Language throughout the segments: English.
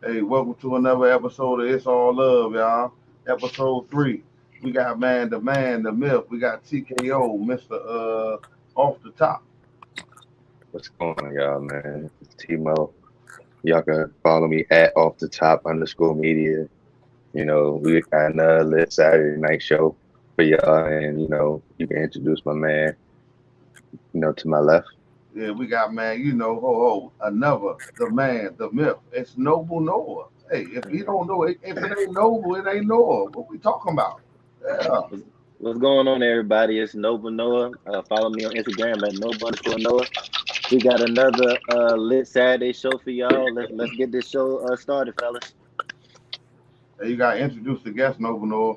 Hey, welcome to another episode of It's All Love, y'all. Episode 3. We got the man, the myth. We got TKO, Mr. Off the Top. What's going on, y'all, man? It's Timo. Y'all can follow me at off the top underscore media. We got another lit Saturday night show for y'all, and you can introduce my man, to my left. Yeah, we got another, the man, the myth. It's Noble Noah. Hey, if he don't know it, if it ain't Noble, it ain't Noah. What we talking about? Yeah. What's going on, everybody? It's Nova Noah. Follow me on Instagram at Nova_Noah. We got another lit Saturday show for y'all. Let's get this show started, fellas. Hey, you got to introduce the guest, Noble Noah.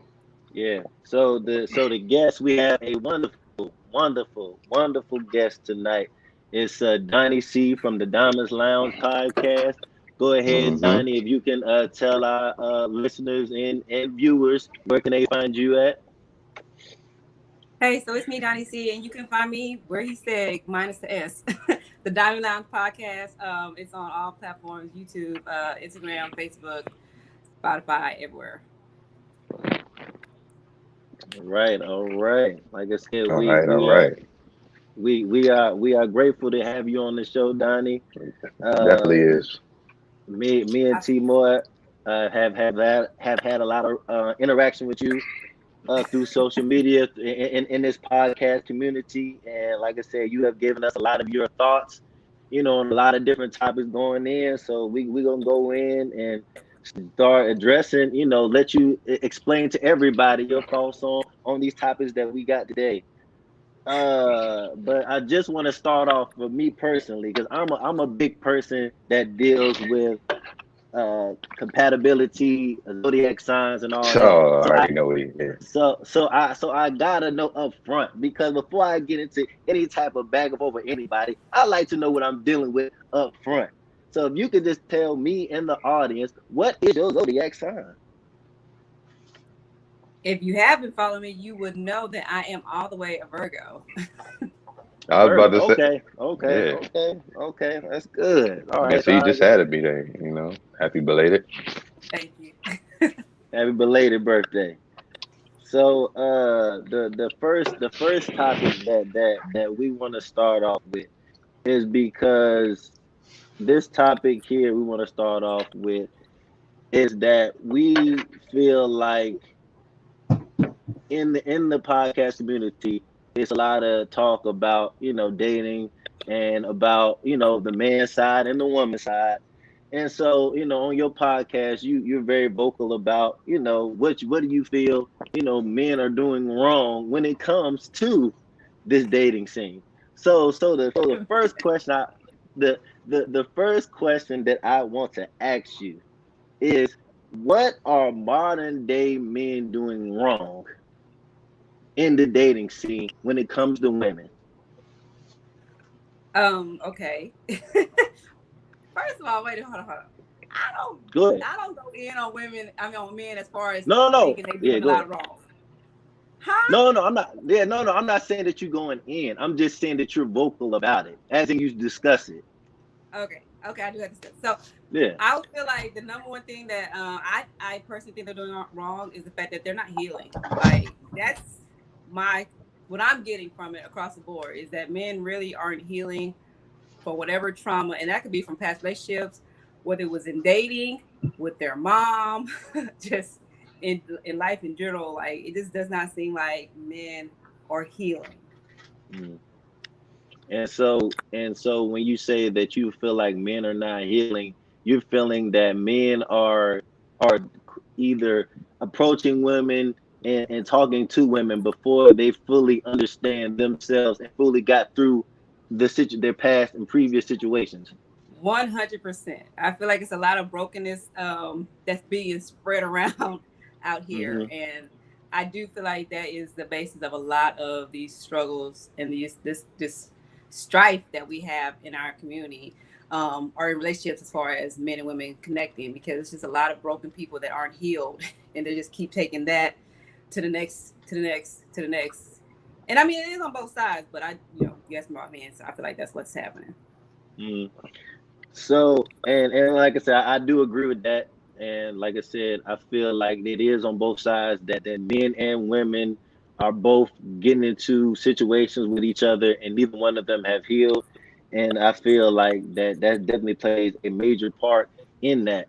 Yeah. So the guest, we have a wonderful guest tonight. It's Donnie C from the Diamonds Lounge podcast. Go ahead, Mm-hmm. Donnie, if you can tell our listeners and viewers where can they find you at. Hey, so it's me, Donnie C, and you can find me where he said minus the S. The Diamond Lounge podcast. It's on all platforms: YouTube, Instagram, Facebook, Spotify, everywhere. All right. Like I said, All we right, all we right. we are grateful to have you on the show, Donnie. Definitely Uh, is. me and Timor have had a lot of interaction with you through social media in this podcast community, and like I said, you have given us a lot of your thoughts, on a lot of different topics going in. So we're gonna go in and start addressing, let you explain to everybody your thoughts on these topics that we got today. But I just want to start off with me personally, because I'm a big person that deals with compatibility, zodiac signs, and all that. Oh, I So I already know what he is. so I gotta know up front, because before I get into any type of bag of over anybody, I like to know what I'm dealing with up front. So if you could just tell me and the audience, what is your zodiac sign? If you haven't followed me, you would know that I am all the way a Virgo. I was about Virgo. to say, yeah. Okay. That's good. All Yeah, right. so So you I just had to be there. Happy belated. Thank you. happy belated birthday. So the first topic that we want to start off with is because this topic here we want to start off with is that we feel like in the podcast community, it's a lot of talk about dating and about the man side and the woman side. And so, on your podcast, you're very vocal about what do you feel men are doing wrong when it comes to this dating scene. So the first question the first question that I want to ask you is, what are modern day men doing wrong in the dating scene when it comes to women? Okay. First of all, wait, hold on. I don't, Go ahead. I don't go in on women. I mean, on men as far as No. thinking they Yeah, doing a go lot ahead. wrong. Huh? No, I'm not. Yeah, no. I'm not saying that you're going in. I'm just saying that you're vocal about it, as in you discuss it. Okay, I do have to say. So Yeah. I would feel like the number one thing that I personally think they're doing wrong is the fact that they're not healing. Like that's my what I'm getting from it across the board is that men really aren't healing for whatever trauma, and that could be from past relationships, whether it was in dating with their mom, just in life in general. Like it just does not seem like men are healing. Mm. And so when you say that you feel like men are not healing, you're feeling that men are either approaching women and talking to women before they fully understand themselves and fully got through their past and previous situations. 100%. I feel like it's a lot of brokenness that's being spread around out here, Hmm. and I do feel like that is the basis of a lot of these struggles and this strife that we have in our community, or in relationships as far as men and women connecting, because it's just a lot of broken people that aren't healed, and they just keep taking that to the next, to the next, to the next. And I mean, it is on both sides, but you asked me about men, so I feel like that's what's happening. Mm. So, and like I said, I do agree with that. And like I said, I feel like it is on both sides that men and women are both getting into situations with each other, and neither one of them have healed. And I feel like that definitely plays a major part in that.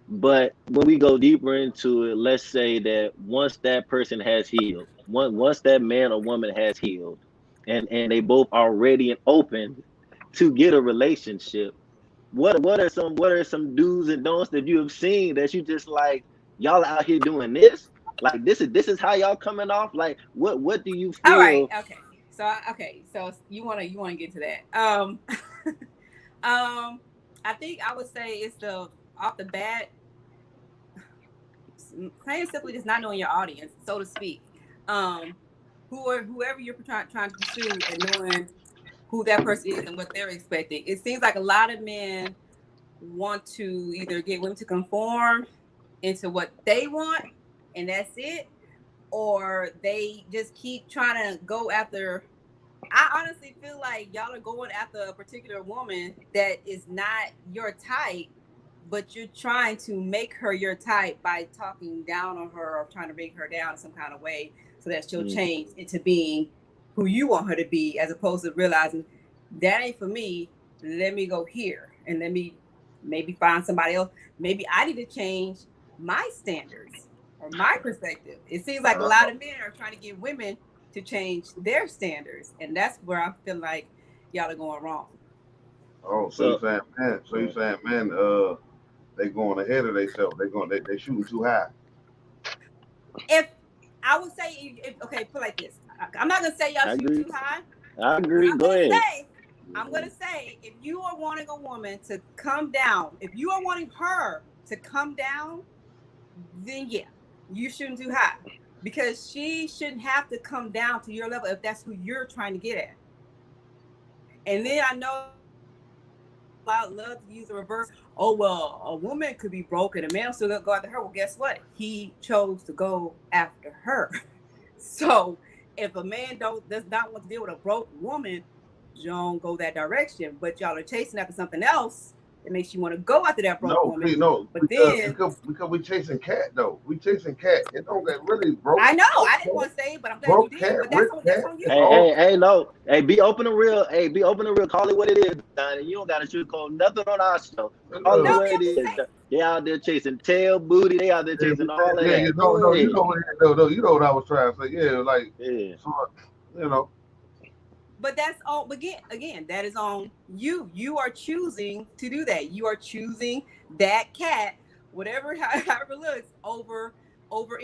But when we go deeper into it, let's say that once that person has healed, once that man or woman has healed, and they both are ready and open to get a relationship, what are some do's and don'ts that you have seen that you just like, y'all out here doing this? Like this is how y'all coming off? Like what do you All right. feel? So you wanna get to that. I think I would say it's the off the bat, plain and simply just not knowing your audience, so to speak. Um, whoever you're trying to pursue and knowing who that person is and what they're expecting. It seems like a lot of men want to either get women to conform into what they want and that's it, or they just keep trying to go after. I honestly feel like y'all are going after a particular woman that is not your type, but you're trying to make her your type by talking down on her or trying to bring her down in some kind of way so that she'll change into being who you want her to be, as opposed to realizing that ain't for me. Let me go here and let me maybe find somebody else. Maybe I need to change my standards or my perspective. It seems like a lot of men are trying to get women to change their standards, and that's where I feel like y'all are going wrong. Oh, so you saying man? So you saying man? They going ahead of themselves. They shooting too high. If I would say, okay, put like this. I'm not gonna say y'all I shoot agree. too high. I agree. Go ahead. I'm gonna say, if you are wanting a woman to come down, if you are wanting her to come down, then yeah, you shooting too high, because she shouldn't have to come down to your level if that's who you're trying to get at. And then I know I love to use the reverse. Oh well, a woman could be broke and a man will still go after her. Well, guess what? He chose to go after her. So if a man does not want to deal with a broke woman, don't go that direction. But y'all are chasing after something else that makes you want to go after that broke No, woman. no, But then because we chasing cat though. We chasing cat. It don't get really broke. I know I didn't want to say it, but I'm glad you Broke did. cat, But rich that's cat. on you. Hey, no. Hey, be open and real. Hey, be open and real. Call it what it is, Donnie. You don't got to sugarcoat nothing on our show. Call it No, what I'm it just is. saying. They out there chasing tail booty. They out there chasing all of Yeah, that. no, Go ahead. you know what I was trying to say. Yeah, like, Yeah. so, you know. But that's all. Again, that is on you. You are choosing to do that. You are choosing that cat, whatever, however it looks, over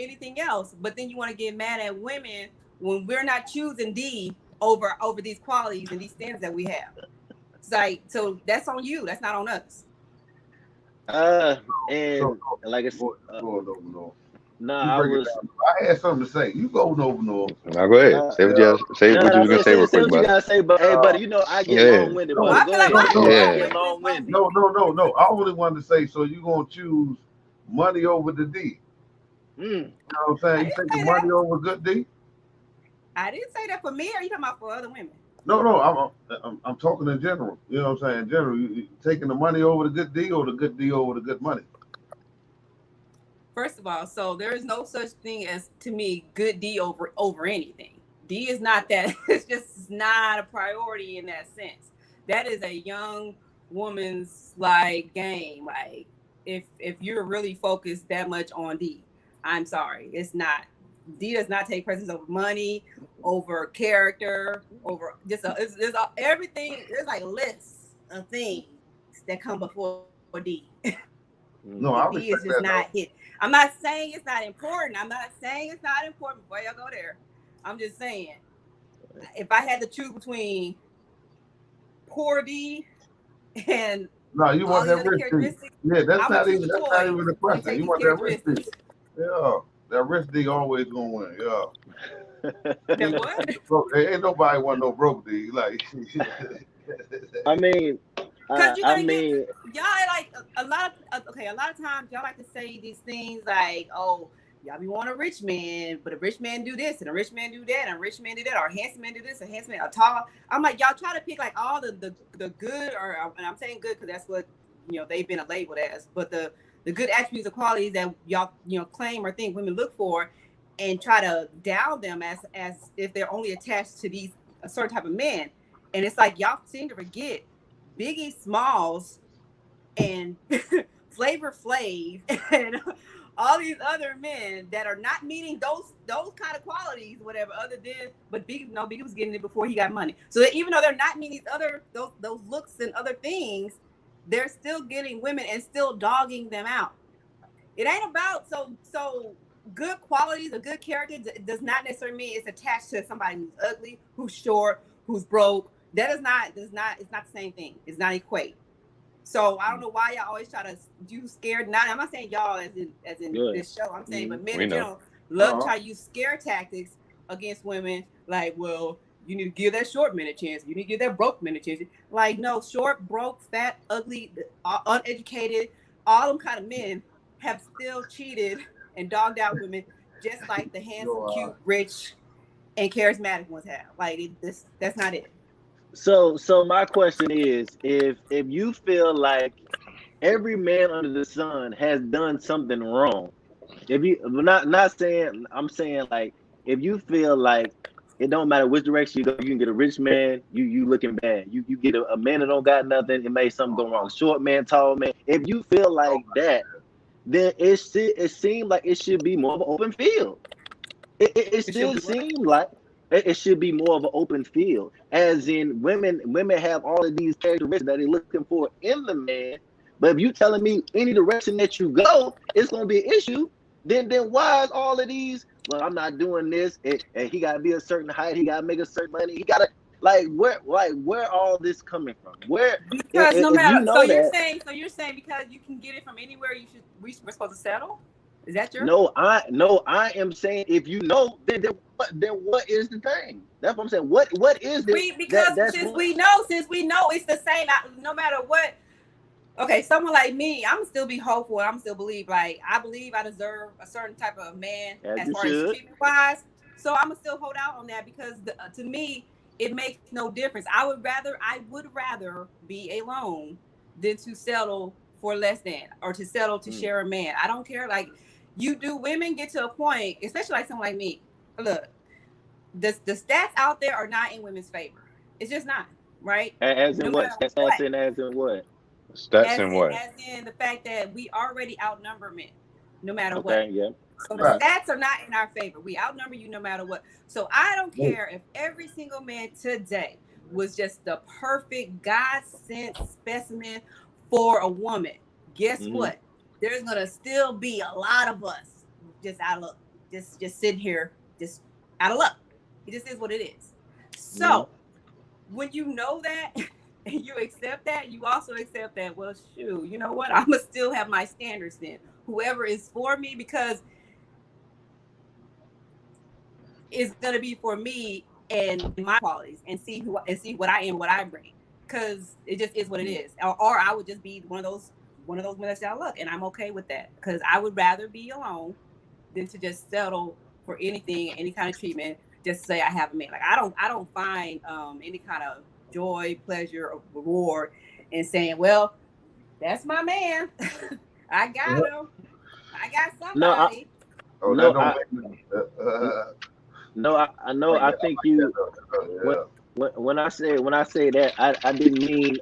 anything else. But then you want to get mad at women when we're not choosing D over these qualities and these standards that we have. It's like, so that's on you. That's not on us. And So, like I said, no. no, You I break it was. down. I had something to say. You go no. Now go ahead. Uh, Say what you say. no, What you no, was gonna say real say quick, what you brother. gotta say, but hey, buddy, you know I get Yeah. long-winded, Oh, brother. I Go feel like ahead. my You know I Yeah. get long-winded is long-winded. No. I only wanted to say, so you gonna choose money over the D. Mm. You know what I'm saying? I You didn't taking say money that. over good D? I didn't say that for me. Are you talking about for other women? No, I'm talking in general. You know what I'm saying? In general, you taking the money over the good D or the good D over the good money? First of all, so there is no such thing as, to me, good D over anything. D is not that. It's just not a priority in that sense. That is a young woman's like game. Like, if you're really focused that much on D, I'm sorry, it's not. D does not take precedence over money, over character, over just everything. There's like lists of things that come before D. No, And I D is respect just that not though. hit. I'm not saying it's not important. I'm not saying it's not important before y'all go there. I'm just saying, if I had to choose between poor D and No, you all want these that other rich D. characteristics, Yeah, I'm gonna choose the that's not toys even the and question. take You these want that rich D. characteristics. Yeah. That rich D always gonna win. Yeah. That what? Ain't nobody want no broke D. Like I mean, Because you're I gonna get mean, y'all like a lot of okay. A lot of times y'all like to say these things like, "Oh, y'all be wanting a rich man, but a rich man do this and a rich man do that and a rich man do that, or a handsome man do this, a handsome man, a tall. I'm like, y'all try to pick like all the good, or and I'm saying good because that's what they've been labeled as, but the good attributes or qualities that y'all claim or think women look for, and try to down them as if they're only attached to these a certain type of men. And it's like y'all seem to forget Biggie Smalls and Flavor Flav and all these other men that are not meeting those kind of qualities, whatever. Other than, but Biggie was getting it before he got money. So that even though they're not meeting those looks and other things, they're still getting women and still dogging them out. It ain't about so good qualities, a good character does not necessarily mean it's attached to somebody who's ugly, who's short, who's broke. That is not. It's not the same thing. It's not equate. So I don't know why y'all always try to do scared. I'm not saying y'all as in this show. I'm saying, but men in general love to try to use scare tactics against women. Like, well, you need to give that short man a chance. You need to give that broke man a chance. Like, no, short, broke, fat, ugly, uneducated, all them kind of men have still cheated and dogged out women, just like the handsome, cute, rich, and charismatic ones have. Like, that's not it. So my question is, if you feel like every man under the sun has done something wrong, if you not saying, I'm saying like, if you feel like it don't matter which direction you go, you can get a rich man, you looking bad. You get a man that don't got nothing, it made something go wrong. Short man, tall man. If you feel like that, then it seems like it should be more of an open field. It still seems like it should be more of an open field, as in women have all of these characteristics that they're looking for in the man. But if you telling me any direction that you go, it's going to be an issue, then why is all of these, well, I'm not doing this, and he got to be a certain height, he got to make a certain money, he got to, where all this coming from? Where, because no matter, you know, so you're saying because you can get it from anywhere, we're supposed to settle? Is that your? No, I am saying, if you know, then what is the thing? That's what I'm saying. What is this? Because since we know it's the same, no matter what. Okay, someone like me, I'm still be hopeful. I'm still believe. Like, I believe I deserve a certain type of man as far as treatment wise. So I'm gonna still hold out on that because to me, it makes no difference. I would rather be alone than to settle for less than, or to settle to share a man. I don't care. Like, women get to a point, especially like someone like me. Look, the stats out there are not in women's favor. It's just not, right? As in what? As in what? Stats and what? As in the fact that we already outnumber men, no matter what. Okay, yeah. So the stats are not in our favor. We outnumber you no matter what. So I don't care if every single man today was just the perfect God-sent specimen for a woman. Guess what? There's gonna still be a lot of us just out of luck, just sitting here, just out of luck. It just is what it is. So when you know that and you accept that, you also accept that, well, shoot, you know what? I'm gonna still have my standards then. Whoever is for me, because it's gonna be for me and my qualities, and see what I am, what I bring. Because it just is what it is. Or I would just be one of those men that's out of luck, and I'm okay with that. Because I would rather be alone than to just settle for anything, any kind of treatment, just to say I have a man. Like, I don't find any kind of joy, pleasure, or reward in saying, well, that's my man. I got him. I got somebody. I know. I think you. When I say that, I didn't mean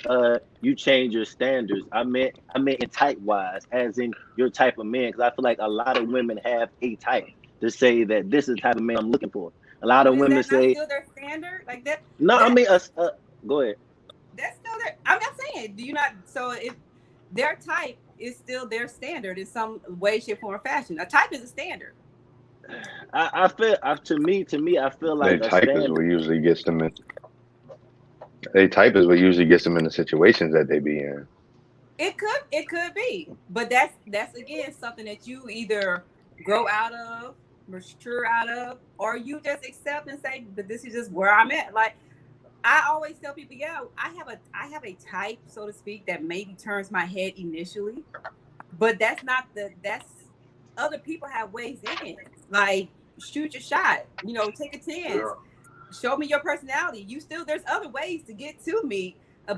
you change your standards. I meant in type wise, as in your type of man. Because I feel like a lot of women have a type to say that this is the type of man I'm looking for. A lot of women say, still their standard like that. No, I mean, go ahead. That's still their. I'm not saying. Do you not? So if their type is still their standard in some way, shape, form, or fashion, a type is a standard. I feel to me, I feel like their type is what usually gets them in. Their type is what usually gets them in the situations that they be in. It could be, but that's again something that you either grow out of, mature out of, or you just accept and say, but this is just where I'm at. Like, I always tell people, yeah, I have a type, so to speak, that maybe turns my head initially, but that's other people have ways in. Like, shoot your shot. You know, take a chance. Yeah. Show me your personality. There's other ways to get to me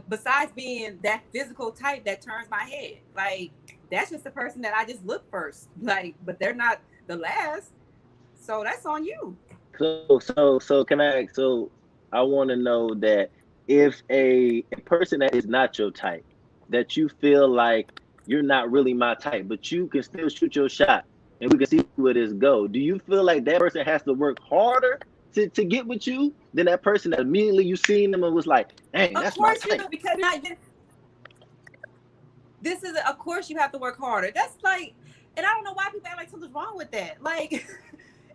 besides being that physical type that turns my head. Like, that's just the person that I just look first. Like, but they're not the last. So that's on you. So can I? So I want to know that if a person that is not your type, that you feel like you're not really my type, but you can still shoot your shot, and we can see where this go. Do you feel like that person has to work harder to get with you than that person that immediately you seen them and was like, dang, Of that's my course you type? do, because not this is of course you have to work harder. That's like, and I don't know why people act like something's wrong with that. Like,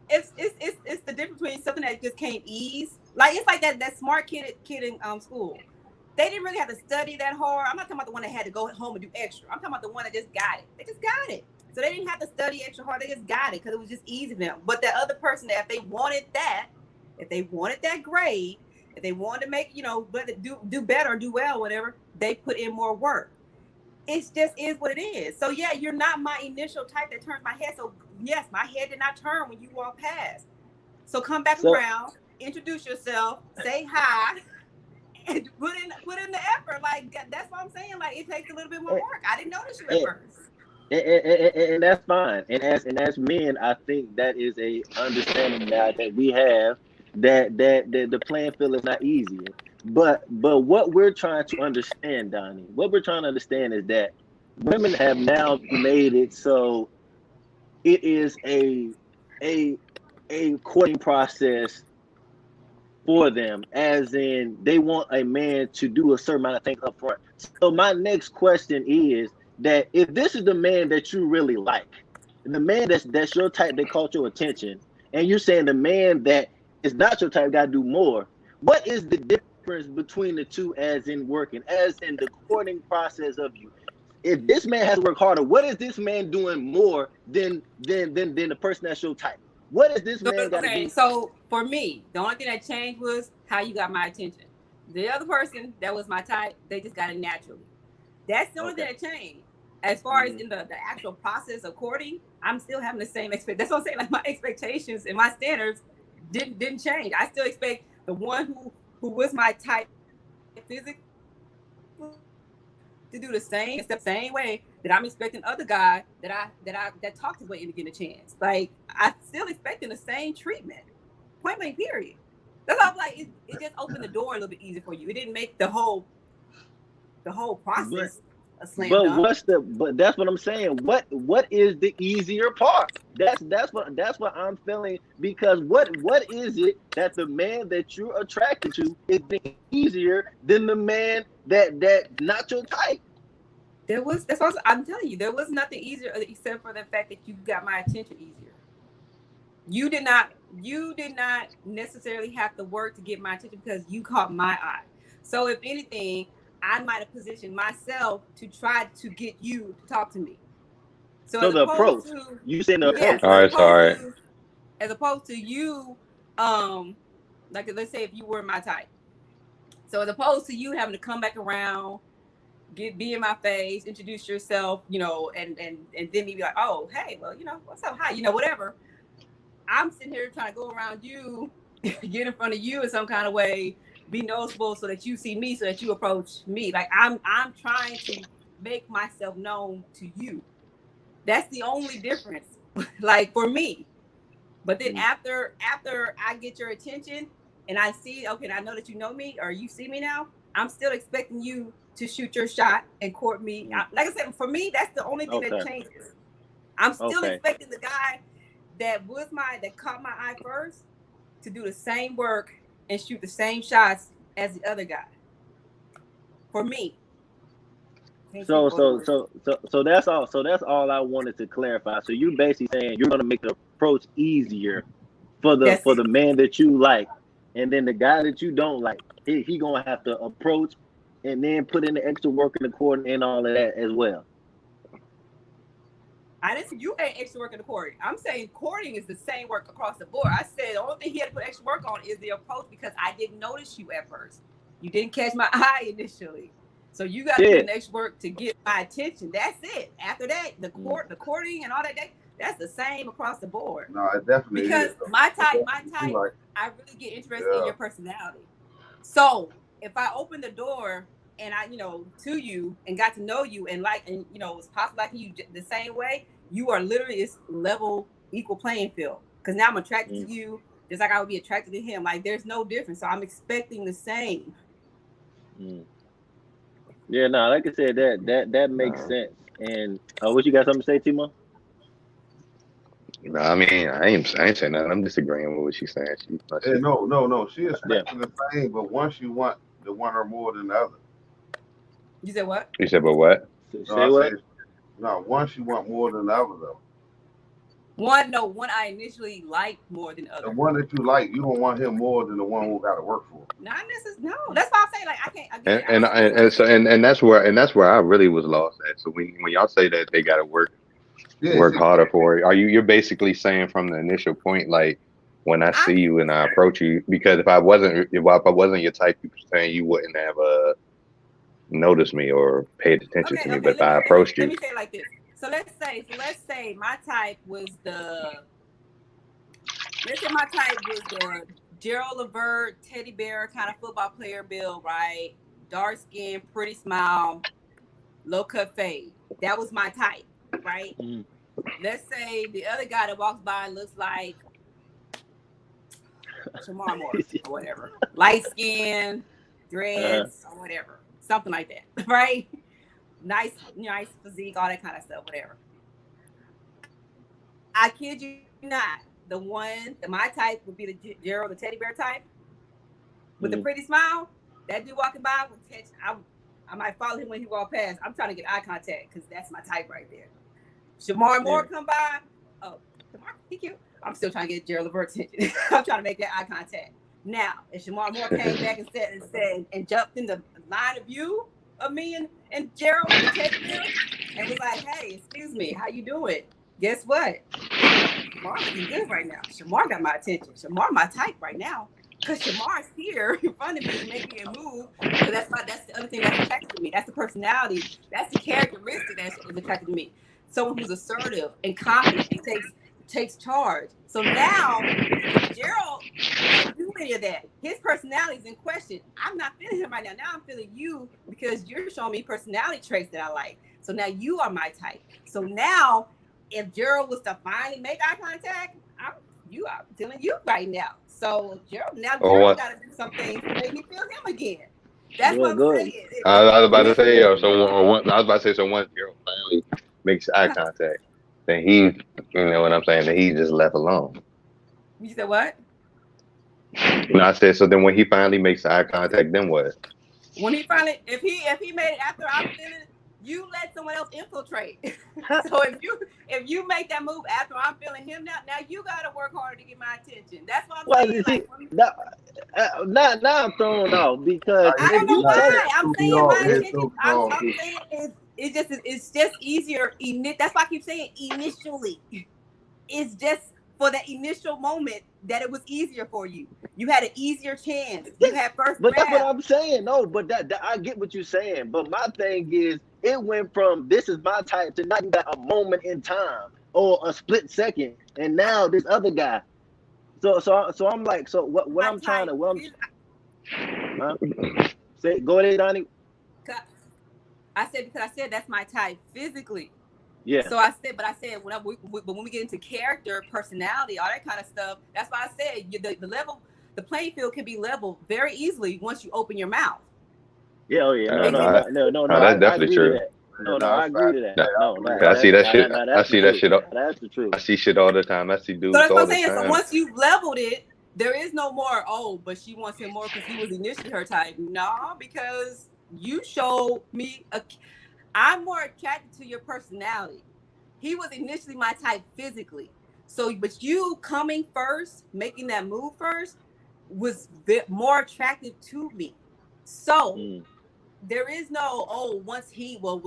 it's the difference between something that just came ease. Like, it's like that smart kid in school. They didn't really have to study that hard. I'm not talking about the one that had to go home and do extra. I'm talking about the one that just got it. They just got it. So they didn't have to study extra hard. They just got it because it was just easy for them. But that other person, that if they wanted that grade, if they wanted to make, do better or do well, whatever, they put in more work. It just is what it is. So yeah, you're not my initial type that turns my head. So yes, my head did not turn when you walked past. So come back around, introduce yourself, say hi, and put in the effort. Like, that's what I'm saying. Like, it takes a little bit more work. I didn't notice you at first. And that's fine. And as men, I think that is a understanding now that we have that the playing field is not easy. But what we're trying to understand, Donnie, what we're trying to understand is that women have now made it so it is a courting process for them, as in they want a man to do a certain amount of things up front. So my next question is that if this is the man that you really like, the man that's your type that caught your attention, and you're saying the man that is not your type got to do more, what is the difference between the two, as in working, as in the courting process of you? If this man has to work harder, what is this man doing more than the person that's your type? What is this man got to do? So for me, the only thing that changed was how you got my attention. The other person that was my type, they just got it naturally. That's the only thing that changed. As far as in the actual process of courting, I'm still having the same expectations. That's what I'm saying. Like, my expectations and my standards didn't change. I still expect the one who was my type physically to do the same way that I'm expecting other guy that talked his way into getting a chance. Like, I still expecting the same treatment. Point blank, period. That's how I'm like, it just opened the door a little bit easier for you. It didn't make the whole process a slam dunk. But that's what I'm saying. What is the easier part? That's what I'm feeling, because what is it that the man that you're attracted to is easier than the man that not your type? That's what I'm telling you. There was nothing easier except for the fact that you got my attention easier. You did not necessarily have to work to get my attention because you caught my eye. So if anything, I might have positioned myself to try to get you to talk to me. So the approach, you saying the approach. All right, sorry. As opposed to you, like, let's say if you were my type. So as opposed to you having to come back around, be in my face, introduce yourself, and then me be like, oh, hey, well, what's up, hi, whatever. I'm sitting here trying to go around you, get in front of you in some kind of way, be noticeable so that you see me, so that you approach me. Like, I'm trying to make myself known to you. That's the only difference, like, for me. But then after I get your attention and I see, okay, I know that you know me or you see me now, I'm still expecting you to shoot your shot and court me. Like I said, for me, that's the only thing that changes. I'm still expecting the guy that caught my eye first to do the same work and shoot the same shots as the other guy. For me. So that's all. So that's all I wanted to clarify. So you basically saying you're gonna make the approach easier for the man that you like, and then the guy that you don't like, he gonna have to approach and then put in the extra work in the court and all of that as well. I didn't say you ain't extra work in the courting. I'm saying courting is the same work across the board. I said the only thing he had to put extra work on is the approach, because I didn't notice you at first. You didn't catch my eye initially. So you got to do the extra work to get my attention. That's it. After that, the courting and all that, That's the same across the board. No, it definitely Because is. my type, Like, I really get interested in your personality. So if I open the door and I, to you and got to know you and was possible liking you the same way, you are literally this level equal playing field. Because now I'm attracted to you just like I would be attracted to him. Like there's no difference. So I'm expecting the same. Yeah, no, like I said, that makes sense. And what you got something to say, Timo? No, I mean, I ain't saying nothing. I'm disagreeing with what she's saying. No. She expecting the same, but once you want the one or more than the other. You said what? You said, but what? Say what? No, once you want more than the other, though. One I initially like more than others. The one that you like, you don't want him more than the one who got to work for. Not necessarily. No, that's why I'm saying like I can't. And that's where I really was lost at. So when y'all say that they got to work harder for it, you're basically saying from the initial point, like when I see you and I approach you, because if I wasn't your type, you saying you wouldn't have noticed me or paid attention to me. But if I approached you, let me say it like this. So let's say my type was the Gerald Levert, teddy bear kind of football player build, right? Dark skin, pretty smile, low cut fade. That was my type, right? Let's say the other guy that walks by looks like Shamar Morris or whatever. Light skin, dreads, or whatever. Something like that, right? Nice physique, all that kind of stuff, whatever. I kid you not. My type would be the Gerald, the teddy bear type, with the pretty smile. That dude walking by would catch. I might follow him when he walk past. I'm trying to get eye contact because that's my type right there. Shamar Moore come by. Oh, Shamar, he cute. I'm still trying to get Gerald Levert's attention. I'm trying to make that eye contact. Now, if Shamar Moore came back and jumped in the line of view of me and Gerald and was like, "Hey, excuse me, how you doing?" Guess what? Shamar looking good right now. Shamar got my attention. Shamar my type right now because Shamar's here in front of me making a move. So that's the other thing that's attracted to me. That's the personality. That's the characteristic that's attracted to me. Someone who's assertive and confident and takes charge. So now Gerald can't do any of that. His personality is in question. I'm not feeling him right now. Now I'm feeling you because you're showing me personality traits that I like. So now you are my type. So now if Gerald was to finally make eye contact, I'm feeling you right now. So Gerald got to do something to make me feel him again. That's what I'm saying. I was about to say, so once Gerald finally makes eye contact, then he, you know what I'm saying, then he just left alone. You said what? No, I said, so then when he finally makes eye contact, then what? When he finally, if he made it after I'm feeling it, you let someone else infiltrate. So if you make that move after I'm feeling him now you gotta work harder to get my attention. That's what I'm saying. Now I'm thrown off because I don't know why. I'm saying my attention. I'm saying it's just easier. That's why I keep saying initially. It's just for the initial moment that it was easier for you. You had an easier chance. You had first. But that's what I'm saying. No, but that I get what you're saying. But my thing is, it went from this is my type to now you got a moment in time or a split second, and now this other guy. So I'm like, so what I'm trying to say. Go ahead, Donnie. I said that's my type physically. Yeah. So I said when we get into character, personality, all that kind of stuff, that's why I said the playing field can be leveled very easily once you open your mouth. Yeah. Oh yeah. No. That's definitely true. No, I agree to that. No, I see that shit. I see that shit. That's the truth. I see shit all the time. I see dudes. So that's all what I'm the saying. time. So once you've leveled it, there is no more. Oh, but she wants him more because he was initially her type. No, because you showed me I'm more attracted to your personality. He was initially my type physically. So, but you coming first, making that move first, was more attractive to me. So there is no,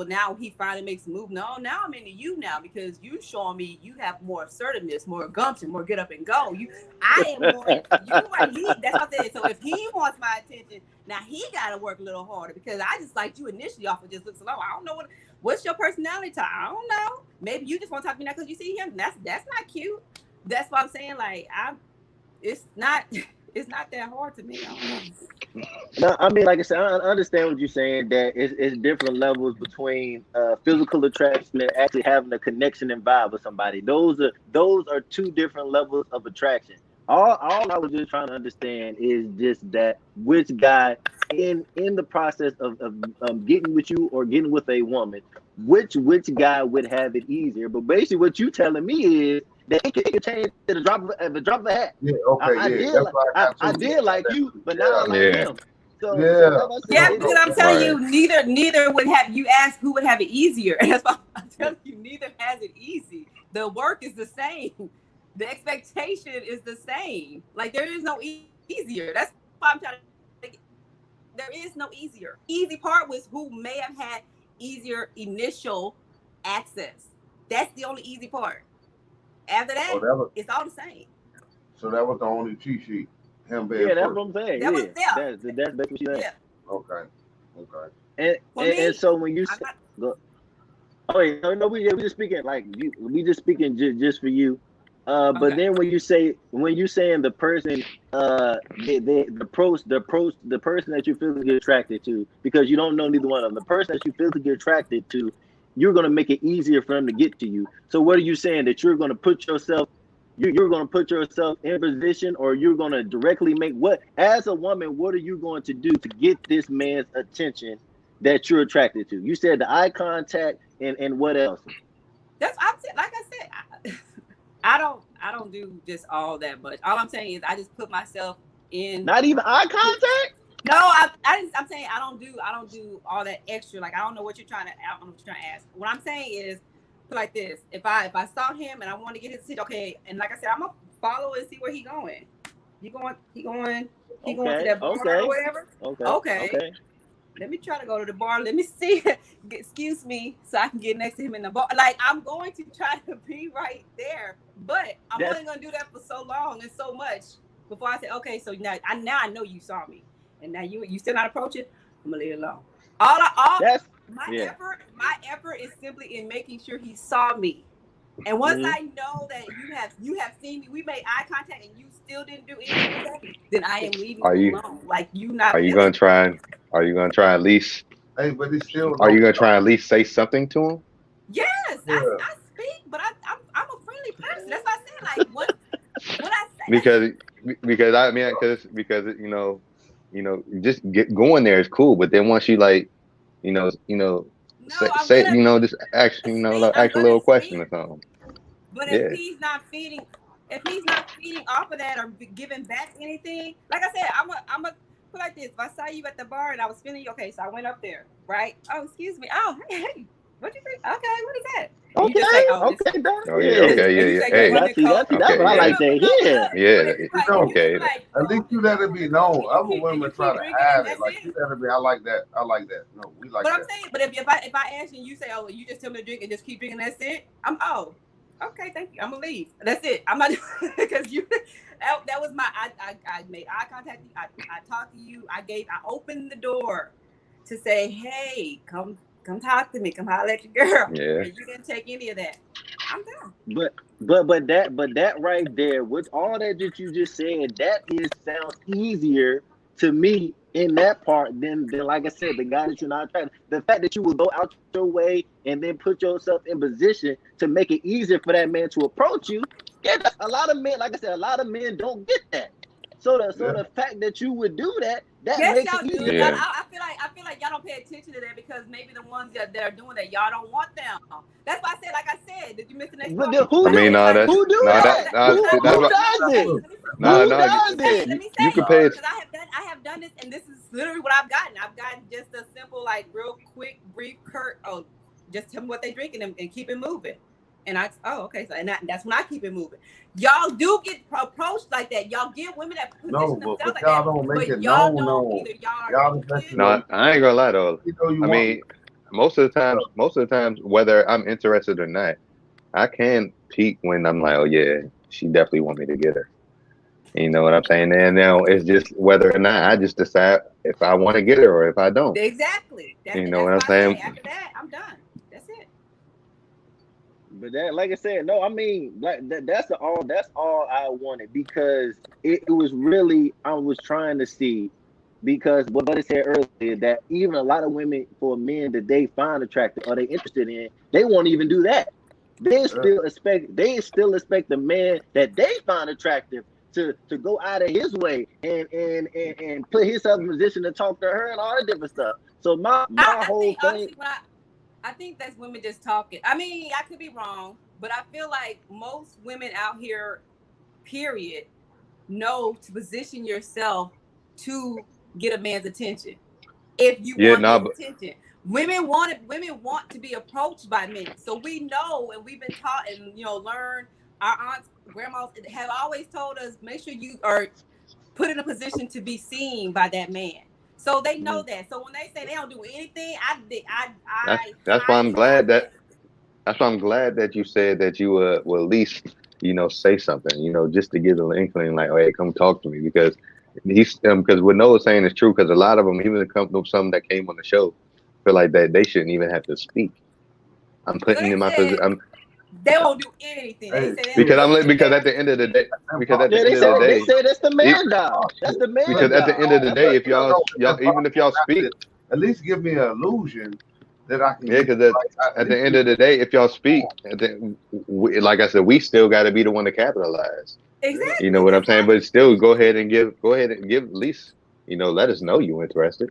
now he finally makes a move. No, now I'm into you now because you showing me you have more assertiveness, more gumption, more get up and go. I am more into you. Like that's what I said. So if he wants my attention, now he got to work a little harder because I just liked you initially off of just looks alone. I don't know what's your personality type. I don't know. maybe you just want to talk to me now because you see him. That's not cute. That's what I'm saying. Like it's not that hard to me. I don't know. No, I mean, like I said, I understand what you're saying. That it's different levels between physical attraction and actually having a connection and vibe with somebody. Those are two different levels of attraction. All I was just trying to understand is just that which guy in the process of getting with you or getting with a woman, which guy would have it easier. But basically, what you telling me is that it can change at the drop of a hat. Yeah, okay, I did like you, but now I like him. So because I'm telling you, neither would have. You ask who would have it easier, and that's why I'm telling you, neither has it easy. The work is the same. The expectation is the same. Like there is no easier. That's why I'm trying to. Like, there is no easier. Easy part was who may have had easier initial access. That's the only easy part. After that, it's all the same. So that was the only cheat sheet. Him being that's first. what I'm saying. That's what she's saying. Yeah. Okay. And so when you we just speaking like we just speaking just for you. But then when you saying the person, the person that you physically attracted to, because you don't know neither one of them, the person that you physically attracted to, you're gonna make it easier for them to get to you. So what are you saying, that you're gonna put yourself in position, or you're gonna directly make what, as a woman, what are you going to do to get this man's attention that you're attracted to? You said the eye contact and what else? That's like I said. I don't do just all that much. All I'm saying is I just put myself in. Not even eye contact? No, I'm saying I don't do all that extra. Like I don't know what you're trying to ask. What I'm saying is like this. If I saw him and I want to get his seat, okay, and like I said, I'm gonna follow and see where he going. He going to that bar or whatever. Okay. Let me try to go to the bar. Let me see. Excuse me, so I can get next to him in the bar. Like I'm going to try to be right there, but I'm only going to do that for so long and so much before I say, okay, so now I know you saw me, and now you still not approaching. I'm gonna leave it alone. My effort is simply in making sure he saw me. And once I know that you have seen me, we made eye contact, and you still didn't do anything, then I am leaving you alone. Like you not. Are you gonna try at least? Hey, but it's still. Are you gonna try at least say something to him? Yes, I speak, but I'm a friendly person. That's why I said like what I say. Because I mean because just going there is cool, but then once you like say just actually ask a little question or something. But if he's not feeding off of that or giving back anything, like I said, I'm a put like this. If I saw you at the bar and I was feeling you, okay, so I went up there, right? Oh, excuse me. Oh, hey, what you think? Okay, what is that? Okay, you just say, Hey, that's what I like to hear. Okay. At least you let it be known. Other women try to hide it. Like you let it be. I like that. No, we like that. But I'm saying, but if I ask you and you say, oh, you just tell me to drink and just keep drinking, that's it. Okay, thank you. I'm gonna leave. That's it. I'm not because you. That was my. I made eye contact. I talked to you. I opened the door to say, hey, come talk to me. Come holler at your girl. Yeah. And you didn't take any of that. I'm done. But that right there, with all that you just said, that sounds easier to me in that part than like I said, the guy that you're not attracted. The fact that you will go out your way and then put yourself in position to make it easier for that man to approach you. Yeah, a lot of men, like I said, a lot of men don't get that. So the fact that you would do that makes it easier. Yeah. I feel like y'all don't pay attention to that because maybe the ones that are doing that, y'all don't want them. That's why I said, like I said, did you miss the next part? Who does it? Let me say, you can pay it. Because I have done this, and this is literally what I've gotten. I've gotten just a simple, like, real quick, brief, curt. Oh, just tell me what they drinking and keep it moving. And okay, so that's when I keep it moving. Y'all do get approached like that. Y'all give women that position themselves like y'all that. don't make it y'all known. don't either. No, I ain't gonna lie though. I mean, most of the times, whether I'm interested or not, I can peek when I'm like, oh yeah, she definitely want me to get her. You know what I'm saying? And now it's just whether or not I just decide if I want to get her or if I don't. Exactly. You know what I'm saying? After that, I'm done. That's it. But that, like I said, no, I mean, like that's all I wanted, because it was really, I was trying to see, because what it said earlier, that even a lot of women, for men that they find attractive or they interested in, they won't even do that. They still expect the man that they find attractive to go out of his way and put himself in position to talk to her and all that different stuff. So my I whole think thing. honestly, I think that's women just talking. I mean, I could be wrong, but I feel like most women out here, period, know to position yourself to get a man's attention. If you Yeah, want nah, his but attention, women want to be approached by men. So we know, and we've been taught, and learned. Our aunts, grandmas have always told us, make sure you are put in a position to be seen by that man. So they know that. So when they say they don't do anything, I that's why I'm highly glad doubt that that. that's why I'm glad that you said that you will at least say something, just to get an inkling, like, oh, hey, come talk to me, because because what Noah's saying is true, because a lot of them, even some that came on the show, feel like that they shouldn't even have to speak. I'm So putting you they in my said position. they won't do anything. They Hey, say they don't shit. do Because anything. at the end of the day, because at the Yeah, end they of the said they day, said that's the it, man job. That's the man because at the job. end of the day, if No, no, y'all even if y'all speak, at least give me an illusion that I can yeah, get because right. At at the least end give of me the day, if y'all speak, like I said, we still got to be the one to capitalize. You know Exactly. what I'm That's saying? why. But still, go ahead and give at least, let us know you interested.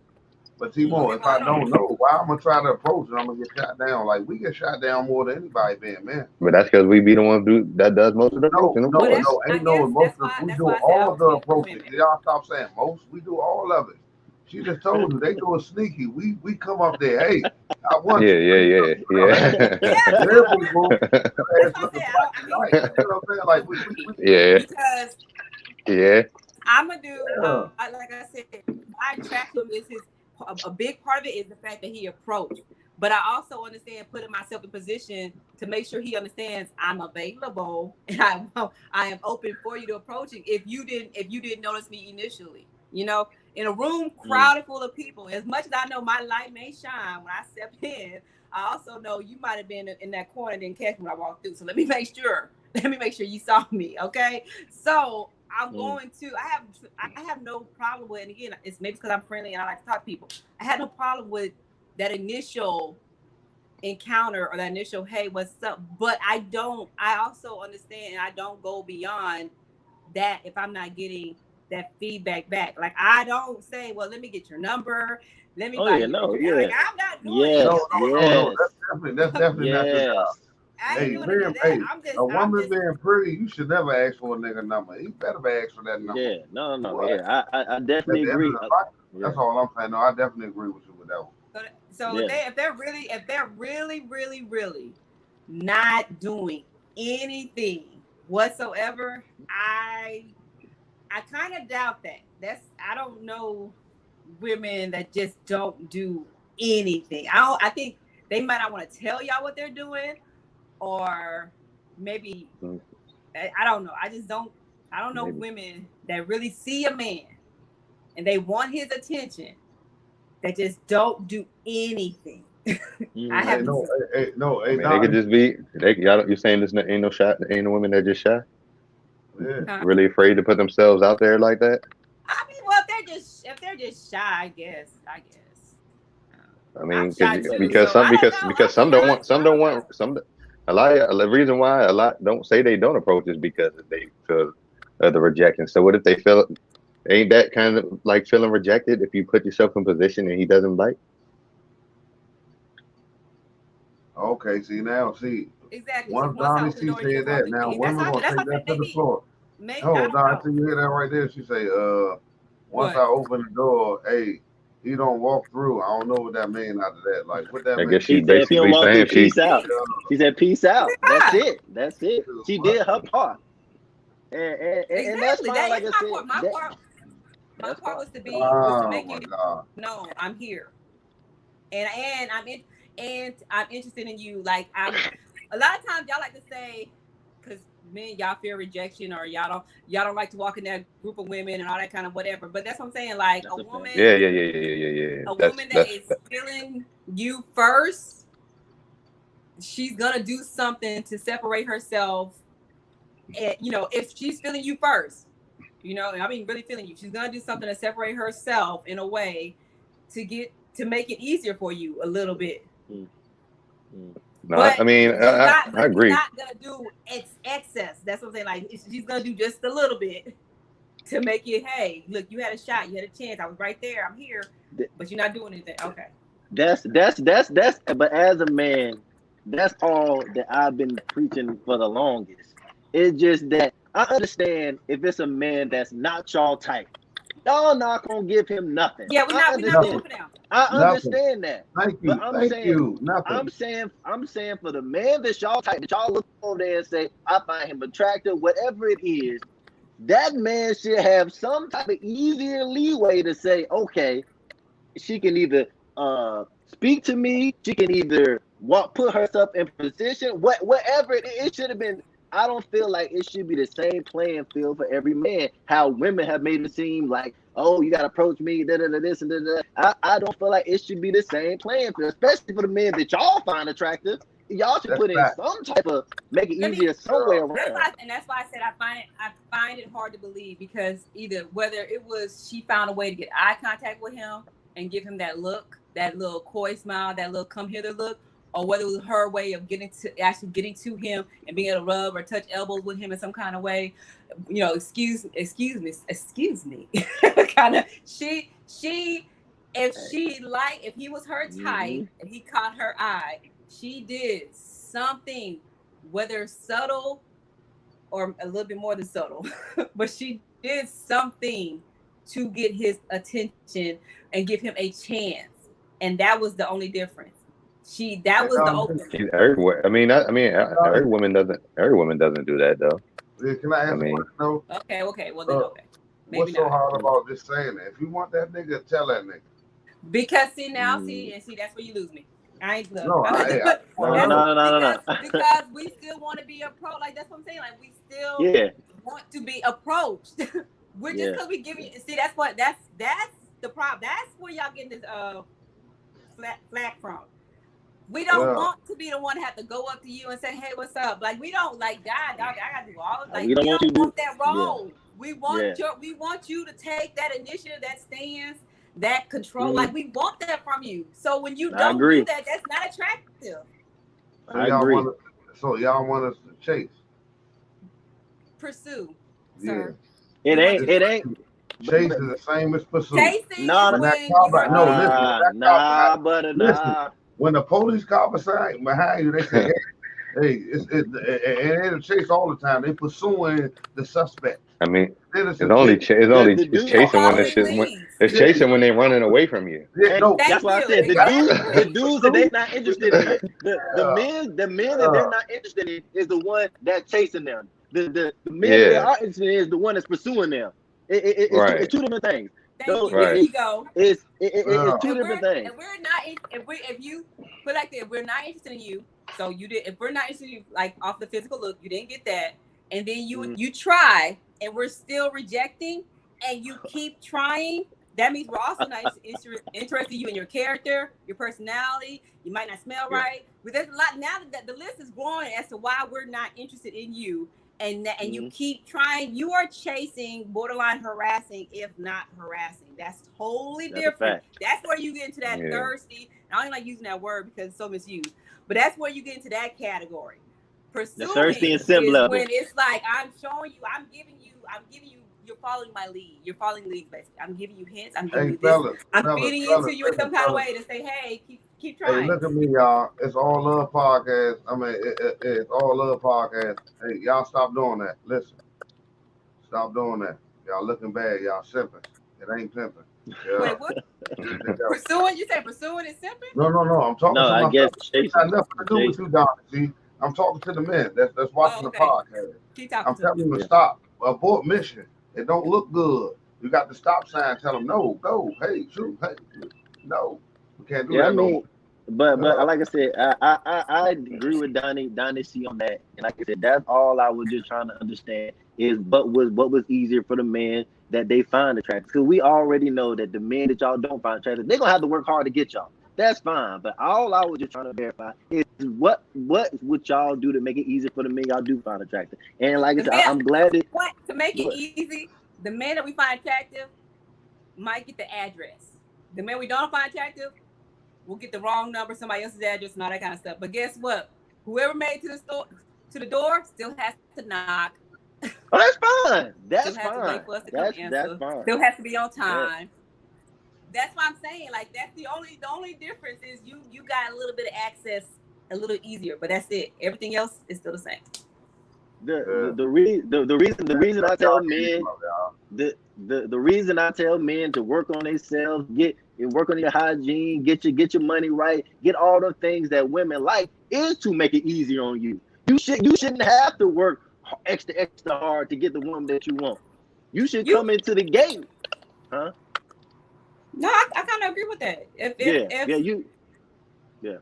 But Timo, Okay. if Well, I hold on. don't know, why I'm gonna try to approach and I'm gonna get shot down? Like we get shot down more than anybody being man. But that's because we be the one that does most of the No, approaching, of no, Well, that's course. no, I ain't no guess most of we that's do why I said I all was the speaking for approaching. women. Y'all stop saying most, we do all of it. She just told you they do it sneaky. We come up there, hey, I want Yeah, you. yeah, yeah, Yeah, yeah, but There people, that's ass why I looking said black I can't tonight. speak You for know what I'm saying? Like we yeah, because yeah. I'm gonna do yeah. like I said, I attract him. Is his a big part of it is the fact that he approached. But I also understand putting myself in position to make sure he understands I'm available and I am open for you to approaching. If you didn't notice me initially, in a room crowded full of people, as much as I know my light may shine when I step in, I also know you might have been in that corner and didn't catch me when I walked through. So let me make sure. Let me make sure you saw me. Okay. So I'm going to. I have no problem with. And again, it's maybe because I'm friendly and I like to talk to people. I had no problem with that initial encounter or that initial hey, what's up. But I don't. I also understand, and I don't go beyond that if I'm not getting that feedback back. Like I don't say, well, let me get your number. Let me Oh buy yeah, you a no, drink. yeah, Like I'm not doing yes, any No, of no, that. no, no. yes, That's definitely not your job. yes. I ain't Hey, doing any being, of that. hey, I'm woman just being pretty, you should never ask for a nigga number. He better be ask for that number. Yeah, no, What? yeah. I At definitely the end of agree. the night, Yeah, that's all I'm saying. No, I definitely agree with you with that one. so yeah. if they're really not doing anything whatsoever, I kind of doubt that. I don't know women that just don't do anything. I think they might not want to tell y'all what they're doing, or maybe I don't know. I don't know Maybe. women that really see a man and they want his attention that just don't do anything. I Mm. Hey, haven't no, seen. no, I hey, mean, they could Donnie. just be. Y'all, you saying this ain't no shot? Ain't no women that just shy? Yeah. Huh? Really afraid to put themselves out there like that? I mean, well, if they're just shy, I guess. I I'm mean, shy too, because so some I don't know. because I'm be honest. I don't don't want know. some a lot of, the reason why a lot don't say they don't approach is because they feel the rejection. So what if they feel, ain't that kind of like feeling rejected if you put yourself in position and he doesn't bite? Okay, see now, see, Exactly, because once once I Donnie open the C door, he'll said go that, through now me. That's women how. gonna That's take what I that said. to the Maybe, floor. maybe I Oh, don't Donnie, know see, you hear that right there? She say, once I what. open the door, hey, he don't walk through. I don't know what that mean after that. Like, what that I guess mean? she's He said, if you don't basically walk saying through, she. peace out. She said, peace out. That's Yeah, it. That's it. She What? did her part, and that's exactly. fine. That Like is I my said, part. My part. My that's part fine. was to Oh make my it God. known I'm here, and I'm interested in you. Like I'm. A lot of times y'all like to say, because men y'all fear rejection or y'all don't like to walk in that group of women and all that kind of whatever. But that's what I'm saying. Like That's a fact. Yeah. a That's woman that is feeling you first, she's gonna do something to separate herself. And if she's feeling you first, I mean, really feeling you, she's gonna do something to separate herself in a way to make it easier for you a little bit. No, I mean, I agree. She's not gonna do excess. That's what I'm saying. Like, she's gonna do just a little bit to make it. Hey, look, you had a shot, you had a chance. I was right there. I'm here, but you're not doing anything. Okay. That's. But as a man, that's all that I've been preaching for the longest. It's just that I understand if it's a man that's not y'all type, y'all not gonna give him nothing. Yeah, we're not going for them. I understand that. Thank you. Thank you. Nothing. I'm saying for the man that's y'all type, that y'all look over there and say, I find him attractive, whatever it is, that man should have some type of easier leeway to say, okay, she can either speak to me, she can either put herself in position, whatever it should have been. I don't feel like it should be the same playing field for every man. How women have made it seem like, oh, you got to approach me, this and that. I don't feel like it should be the same playing field, especially for the men that y'all find attractive. Y'all should put in some type of make it easier somewhere around. That's why I said I find it hard to believe, because either whether it was she found a way to get eye contact with him and give him that look, that little coy smile, that little come hither look, or whether it was her way of getting to him and being able to rub or touch elbows with him in some kind of way, excuse me, kind of. If he was her type and he caught her eye, she did something, whether subtle or a little bit more than subtle, but she did something to get his attention and give him a chance, and that was the only difference. That was the opening. Every woman doesn't do that though. Can I ask one though? Okay. Well then, okay. Maybe what's so hard about just saying that? If you want that nigga, tell that nigga. Because see, that's where you lose me. I ain't No. Because we still want to be approached. Like, that's what I'm saying. Like, we still want to be approached. We're just because we give you. See, that's the problem. That's where y'all getting this flack from. We don't want to be the one to have to go up to you and say, "Hey, what's up?" Like, we don't like God. I gotta do all. Like, we don't want that role. Yeah. We want you to take that initiative, that stance, that control. Like, we want that from you. So when you don't do that, that's not attractive. I agree. So y'all want us to chase, pursue, sir. It ain't. Chase is the same as pursue. Listen. When the police car behind you, they say, "Hey, it's chase all the time. They pursuing the suspect." I mean, it's chasing when they're running away from you. That's why I said the dudes that they're not interested in. The men that they're not interested in is the one that's chasing them. The men that are interested in is the one that's pursuing them. It's two different things. There you go. It's two different things. And we're not. If you put like that, we're not interested in you. So you did. If we're not interested in you, like off the physical look, you didn't get that, and then you try, and we're still rejecting, and you keep trying. That means we're also not interested in you and your character, your personality. You might not smell right. But there's a lot now that the list is growing as to why we're not interested in you. And you keep trying. You are chasing, borderline harassing, if not harassing. That's totally different. That's where you get into that thirsty. I don't even like using that word because it's so misused. But that's where you get into that category. Pursuing the thirsty and simple level. When it's like I'm showing you, I'm giving you. You're following my lead. You're following lead, basically. I'm giving you hints. I'm giving you this. I'm feeding into you in some kind of way to say, hey, keep trying. Hey, look at me, y'all. It's All Love Podcast. I mean, it's All Love Podcast. Hey, y'all stop doing that. Listen. Stop doing that. Y'all looking bad. Y'all simping. It ain't pimping. Yeah. Wait, what? Pursuing? You say pursuing is simping? No. I'm talking to I guess it's got nothing to do with you, Donnie. See, I'm talking to the men that's watching the podcast. I'm telling them to stop. Abort mission. It don't look good. You got the stop sign. Tell them no, go. Hey, shoot. Hey, no. We can't do that. But like I said, I agree with Donnie C on that. And like I said, that's all I was just trying to understand is what was easier for the men that they find attractive. Because we already know that the men that y'all don't find attractive, they're gonna have to work hard to get y'all. That's fine. But all I was just trying to verify is what would y'all do to make it easy for the men y'all do find attractive? And like I said, I'm glad that to make it easy, the men that we find attractive might get the address. The men we don't find attractive will get the wrong number, somebody else's address, and all that kind of stuff. But guess what? Whoever made it to the door still has to knock. Oh, that's fine. That's still has fine. To wait for us to come that's answer. fine. Still has to be on time. Yeah. That's what I'm saying. Like that's the only difference is you got a little bit of access a little easier, but that's it. Everything else is still the same. The reason I tell men the reason I tell men to work on themselves, work on your hygiene, get your money right, get all the things that women like is to make it easier on you. You shouldn't have to work extra hard to get the woman that you want. You should come into the gate, huh? No, I kind of agree with that. To a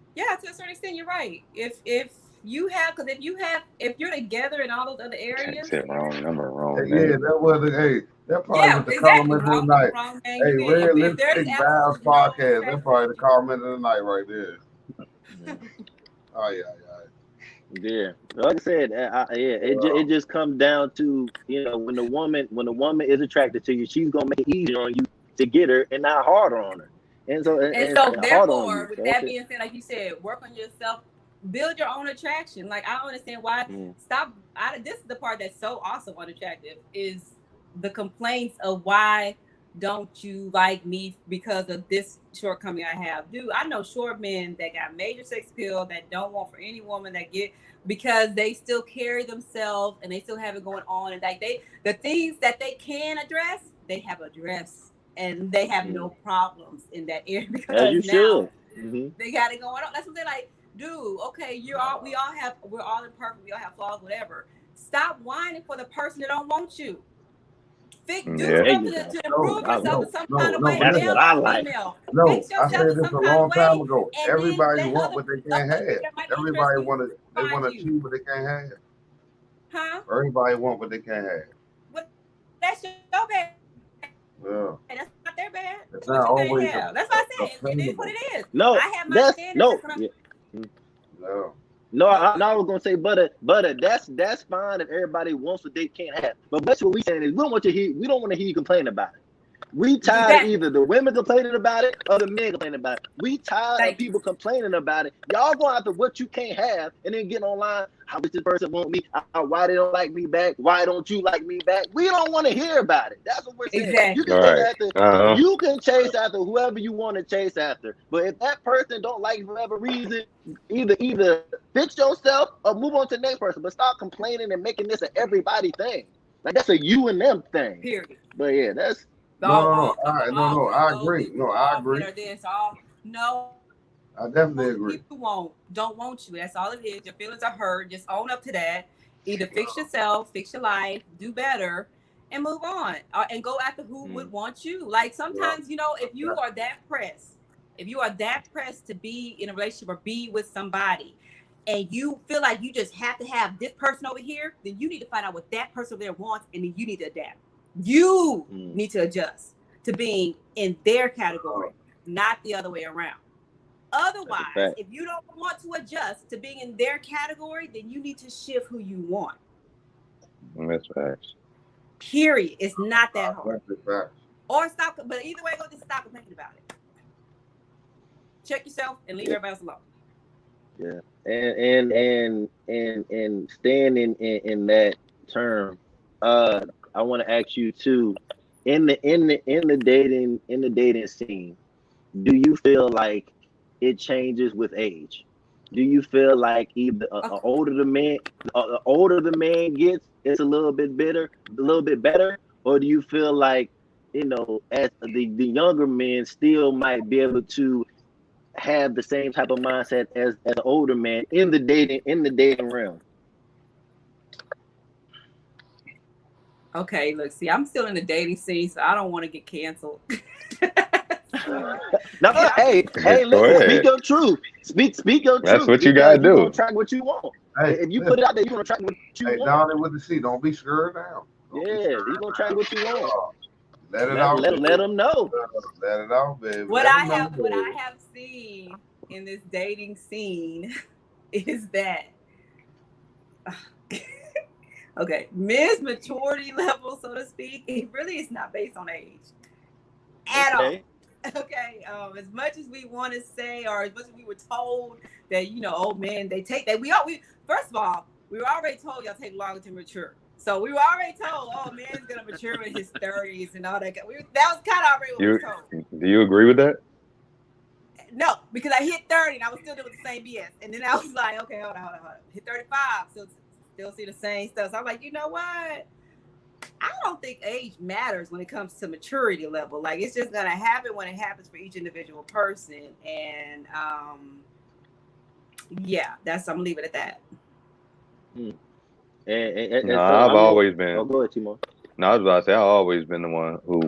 certain extent, you're right. If you're together in all those other areas, wrong number, wrong. Yeah, that was that probably was the comment of the night. Hey, Red Lipstick Vibes Podcast. That's probably the comment of the night right there. Oh yeah. Yeah, like I said, it just comes down to when the woman is attracted to you, she's gonna make it easier on you to get her and not harder on her. And so therefore, with that being said, like you said, work on yourself, build your own attraction. Like I don't understand why this is the part that's so awesome unattractive is the complaints of why don't you like me because of this shortcoming I have. Dude, I know short men that got major sex appeal that don't want for any woman because they still carry themselves and they still have it going on, and like the things that they can address, they have addressed. And they have no problems in that area because now they got it going on. That's what they're like, dude. Okay, we're all imperfect. We all have flaws, whatever. Stop whining for the person that don't want you. Do something to improve yourself in some kind of way. That's what I like. I said this a long time ago. Everybody want what they can't have. Everybody want to achieve what they can't have. Huh? Everybody want what they can't have. But that's your bad. Yeah. And that's not their bad. It's not always. That's what I said. It is what it is. No, I have my standards. No, I was gonna say, Butta, that's fine if everybody wants what they can't have. But that's what we saying is we don't want to hear you complain about it. We tired of either the women complaining about it or the men complaining about it. We tired of people complaining about it. Y'all going after what you can't have and then getting online. How does this person want me? Why they don't like me back? Why don't you like me back? We don't want to hear about it. That's what we're saying. Exactly. You can chase after whoever you want to chase after. But if that person don't like you for whatever reason, either fix yourself or move on to the next person. But stop complaining and making this an everybody thing. Like that's a you and them thing. Period. But yeah, that's. I agree. I agree. I definitely agree. People don't want you. That's all it is. Your feelings are hurt. Just own up to that. Either fix yourself, fix your life, do better, and move on. And go after who would want you. Like sometimes, if you are that pressed to be in a relationship or be with somebody, and you feel like you just have to have this person over here, then you need to find out what that person over there wants, and then you need to adapt. You need to adjust to being in their category, not the other way around. Otherwise, if you don't want to adjust to being in their category, then you need to shift who you want. That's facts. Period. It's not that hard. Or stop, but either way, go just stop complaining about it. Check yourself and leave everybody else alone. Yeah, and staying in that term, I want to ask you too, in the dating scene, do you feel like it changes with age? Do you feel like either the older the man gets, it's a little bit better, or do you feel like as the younger men still might be able to have the same type of mindset as an older man in the dating realm? Okay, look, see, I'm still in the dating scene, so I don't want to get canceled. Hey, listen, speak your truth. Speak your truth. That's what you gotta do. You're gonna track what you want. If you put it out there, you're gonna track what you want. Donnie with the C, don't be scared now. You're gonna track what you want. Let it out. Let them know. Let it out, baby. What I have seen in this dating scene is that okay, men's maturity level, so to speak, it really is not based on age at all. Okay, as much as we want to say, or as much as we were told that, you know, old men, they take that. We first of all, we were already told y'all take longer to mature. So we were already told, oh, man's gonna mature in his 30s and all that. That was kind of already what we were told. Do you agree with that? No, because I hit 30 and I was still doing the same BS. And then I was like, okay, hold on. Hit 35, still see the same stuff. So I'm like, you know what? I don't think age matters when it comes to maturity level. Like, it's just gonna happen when it happens for each individual person. And yeah, I'm gonna leave it at that. And so I've always been. Oh, go ahead, Timo. No, I was about to say I've always been the one who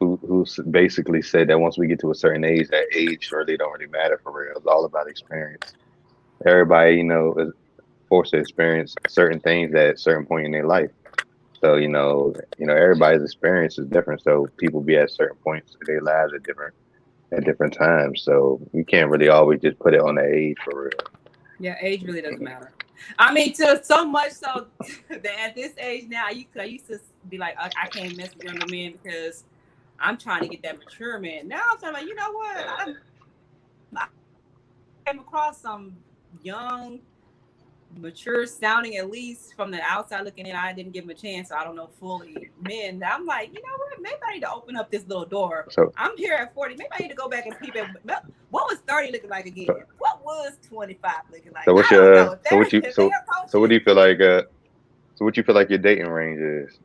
who basically said that once we get to a certain age, that age really don't really matter for real. It's all about experience. Everybody, you know, is forced to experience certain things at a certain point in their life. So, you know, everybody's experience is different. So people be at certain points in their lives at different times. So you can't really always just put it on the age for real. Yeah, age really doesn't matter. I mean, so much so that at this age now, I used to be like, I can't mess with younger men because I'm trying to get that mature man. Now I'm talking about, you know what? I came across some young, mature sounding, at least from the outside looking in. I didn't give him a chance, so I don't know fully men. I'm like, you know what? Maybe I need to open up this little door. So I'm here at 40. Maybe I need to go back and peep at what was 30 looking like again. What was 25 looking like? So what's what do you feel like? So what you feel like your dating range is?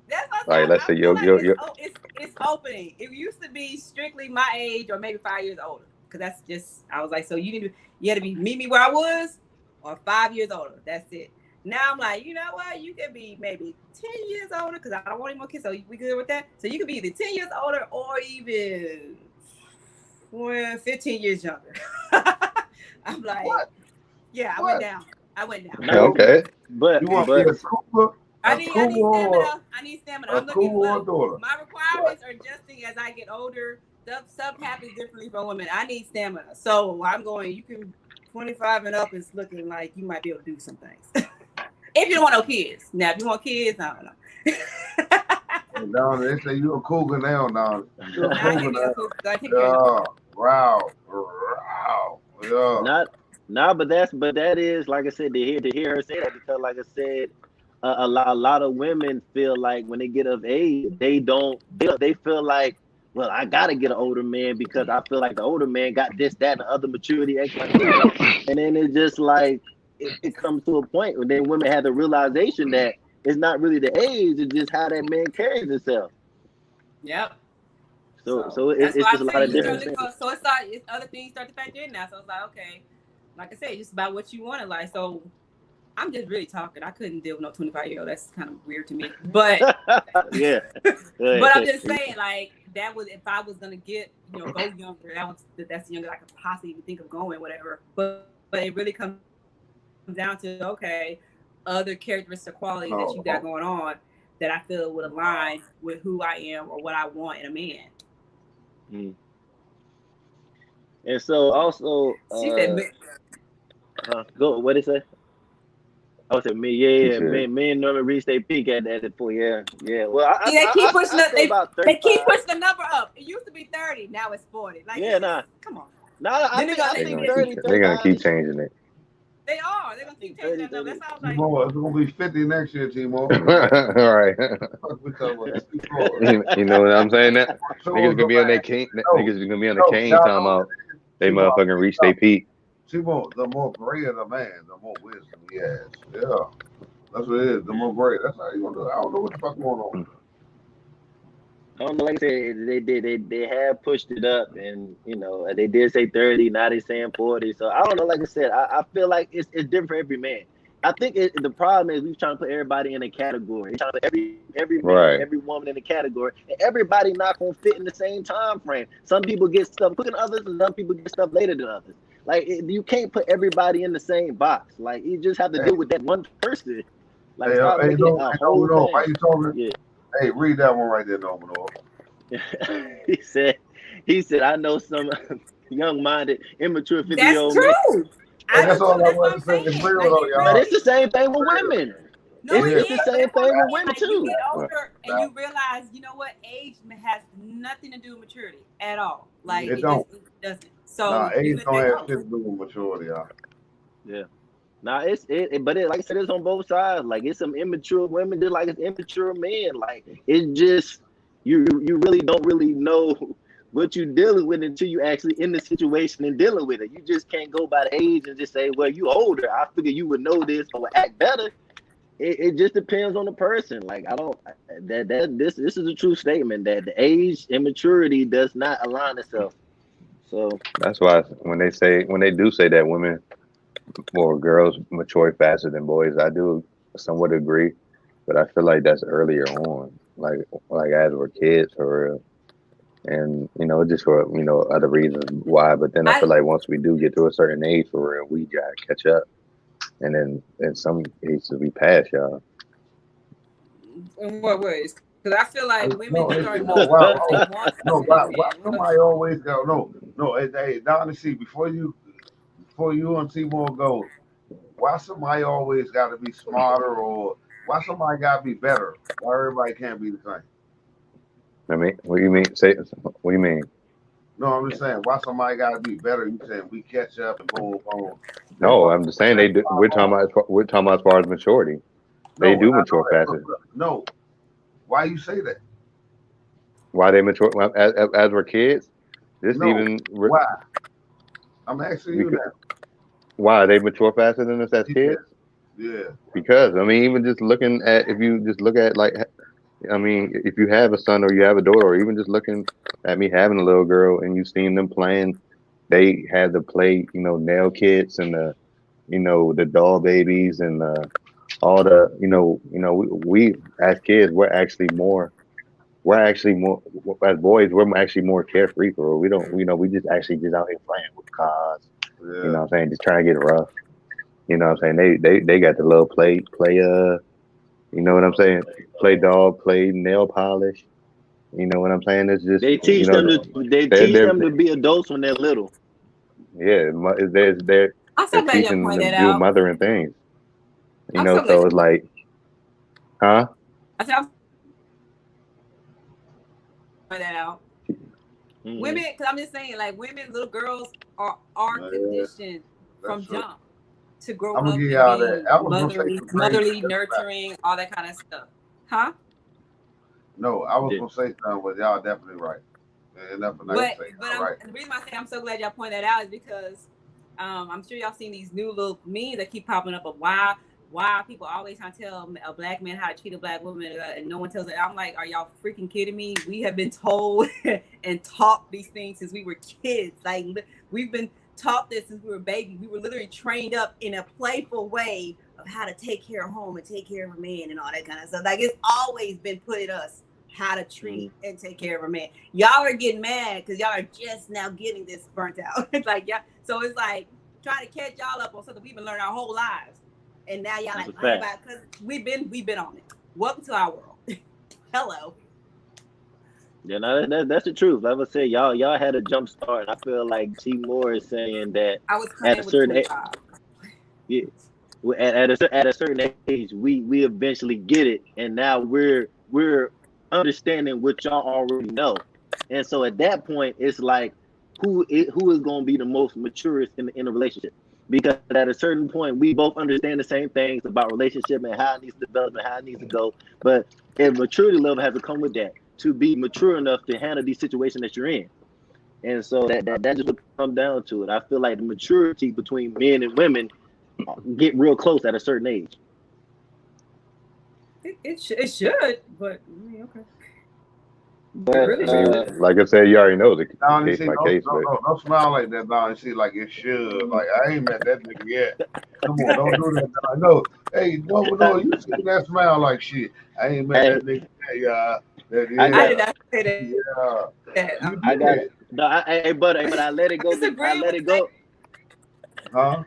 That's what like. Let's say it's opening. It used to be strictly my age or maybe 5 years older, because that's just, I was like, so you had to meet me where I was, or 5 years older. That's it. Now I'm like, you know what? You could be maybe 10 years older, because I don't want any more kids. So we good with that? So you could be either 10 years older or even 15 years younger. I'm like, what? Yeah, I went down. Okay. But you want to be a cougar? I need stamina. I'm looking for my requirements are adjusting as I get older. Stuff happens differently for women. I need stamina. So I'm going, you can 25 and up is looking like you might be able to do some things. If you don't want no kids. Now, if you want kids, I don't know. Don, they say you're a cougar now, Don. You're a cougar now. Yeah. Wow. Yeah. But that is, like I said, to hear her say that, because like I said, a lot of women feel like when they get of age, they feel like, well, I gotta get an older man because I feel like the older man got this, that, and the other maturity, X, Y, Z. And then it's just like it comes to a point where then women have the realization that it's not really the age, it's just how that man carries himself. Yep. So it's just a lot of different things. So it's like other things start to factor in now. So it's like, okay, like I said, it's just about what you want in life. So I'm just really talking. I couldn't deal with no 25-year-old. That's kind of weird to me. But yeah. But I'm just saying, like, that was, if I was gonna get, go younger, that's the youngest I could possibly even think of going, whatever. But it really comes down to, okay, other characteristic qualities that you got going on that I feel would align with who I am or what I want in a man. Mm. And so also, she said, go. What did it say? I said, men normally reach their peak at 4. Yeah. Well, they keep pushing the number up. It used to be 30, now it's 40. Like, come on. I think 30. They're gonna keep changing it. They are. They're gonna keep changing that number. That's how I was like, Timo, it's gonna be 50 next year, Timo. All right. You know what I'm saying? That niggas gonna be on their cane. Niggas gonna be on the cane talking about they motherfucking reach their peak. Timo, the more gray of the man, the more wisdom he has. Yeah, that's what it is. The more gray. That's how you gonna do it. I don't know what the fuck going on. I don't know, like I said, they have pushed it up, and they did say 30, now they saying 40. So I don't know, like I said, I feel like it's different for every man. I think the problem is we're trying to put everybody in a category. We're trying to put every man, every woman in a category, and everybody not gonna fit in the same time frame. Some people get stuff quicker than others, and some people get stuff later than others. Like, you can't put everybody in the same box. Like, you just have to deal with that one person. Like, why you talking? Yeah. Hey, read that one right there, Nomino. He said, I know some young-minded, immature 50-year-old men. That's true. That's all I want to say. It's real though, y'all. But it's the same thing with women. No, it's the same thing with women too. You get older and you realize, you know what, age has nothing to do with maturity at all. Like it doesn't. So age don't have shit to do with maturity, y'all. Yeah. Now but like I said, it's on both sides. Like it's some immature women, just like it's immature men. Like it's just you really don't really know what you're dealing with until you actually in the situation and dealing with it. You just can't go by the age and just say, well, you older. I figure you would know this or act better. It just depends on the person. Like this is a true statement that the age and maturity does not align itself. So that's why when they do say that women or girls mature faster than boys, I do somewhat agree, but I feel like that's earlier on, like as we're kids for real. And just for other reasons why. But then I feel like once we do get to a certain age for real, we gotta catch up. And then in some cases we pass y'all. In what ways? Because I feel like women start why somebody always go hey Donnie, see before you and T-More go, why somebody always got to be smarter, or why somebody got to be better? Why everybody can't be the same? I mean, what do you mean? What do you mean? No, I'm just saying, why somebody got to be better? You saying we catch up and boom. No, I'm just saying they do. We're talking about as far as maturity. They do mature faster. No, why you say that? Why they mature as we're kids? Why? I'm asking you that. Why they mature faster than us as kids? Yeah. Because even just looking at, if you just look at if you have a son or you have a daughter, or even just looking at me having a little girl and you seen them playing, they had to play, nail kits and the doll babies and all the, we as kids, we're actually more as boys, we're actually more carefree for real. We don't, we just actually just out here playing with cars. Yeah. You know what I'm saying? Just trying to get rough. You know what I'm saying? They got the little play you know what I'm saying? Play dog, play nail polish. You know what I'm saying? It's just they teach them to be adults when they're little. Yeah, they're teaching them to do mothering things. So it's like, huh? I said, that out. Mm-hmm. Women, because I'm just saying, like women, little girls are conditioned from jump to grow up and be motherly, nurturing, all that kind of stuff. Huh? No, I was gonna say something, but y'all definitely right. The reason why I say I'm so glad y'all point that out is because I'm sure y'all seen these new little memes that keep popping up of why people always trying to tell a black man how to treat a black woman and no one tells it. I'm like, are y'all freaking kidding me? We have been told and taught these things since we were kids. Like we've been taught this since we were babies. We were literally trained up in a playful way of how to take care of home and take care of a man and all that kind of stuff. Like it's always been put in us how to treat and take care of a man. Y'all are getting mad because y'all are just now getting this burnt out. It's like, yeah. So it's like trying to catch y'all up on something we've been learning our whole lives. And now y'all because we've been on it. Welcome to our world. Hello. Yeah, no, that's the truth. Like I said, y'all had a jump start. I feel like T-More is saying that at a certain age, at a certain age, we eventually get it, and now we're understanding what y'all already know. And so at that point, it's like who is going to be the most maturest in the relationship? Because at a certain point, we both understand the same things about relationship and how it needs to develop and how it needs to go. But a maturity level has to come with that to be mature enough to handle these situations that you're in. And so that just what comes down to it. I feel like the maturity between men and women get real close at a certain age. It should, but okay. But like I said, you already know the Donnie, case by case. Don't smile like that, Donnie. See, like it should. Like I ain't met that nigga yet. Come on, don't do that. No, hey, no, you see that smile like shit. I ain't met that nigga yet, I did not say that. Yeah, I got it. No, but I let it go. I let it go. Huh?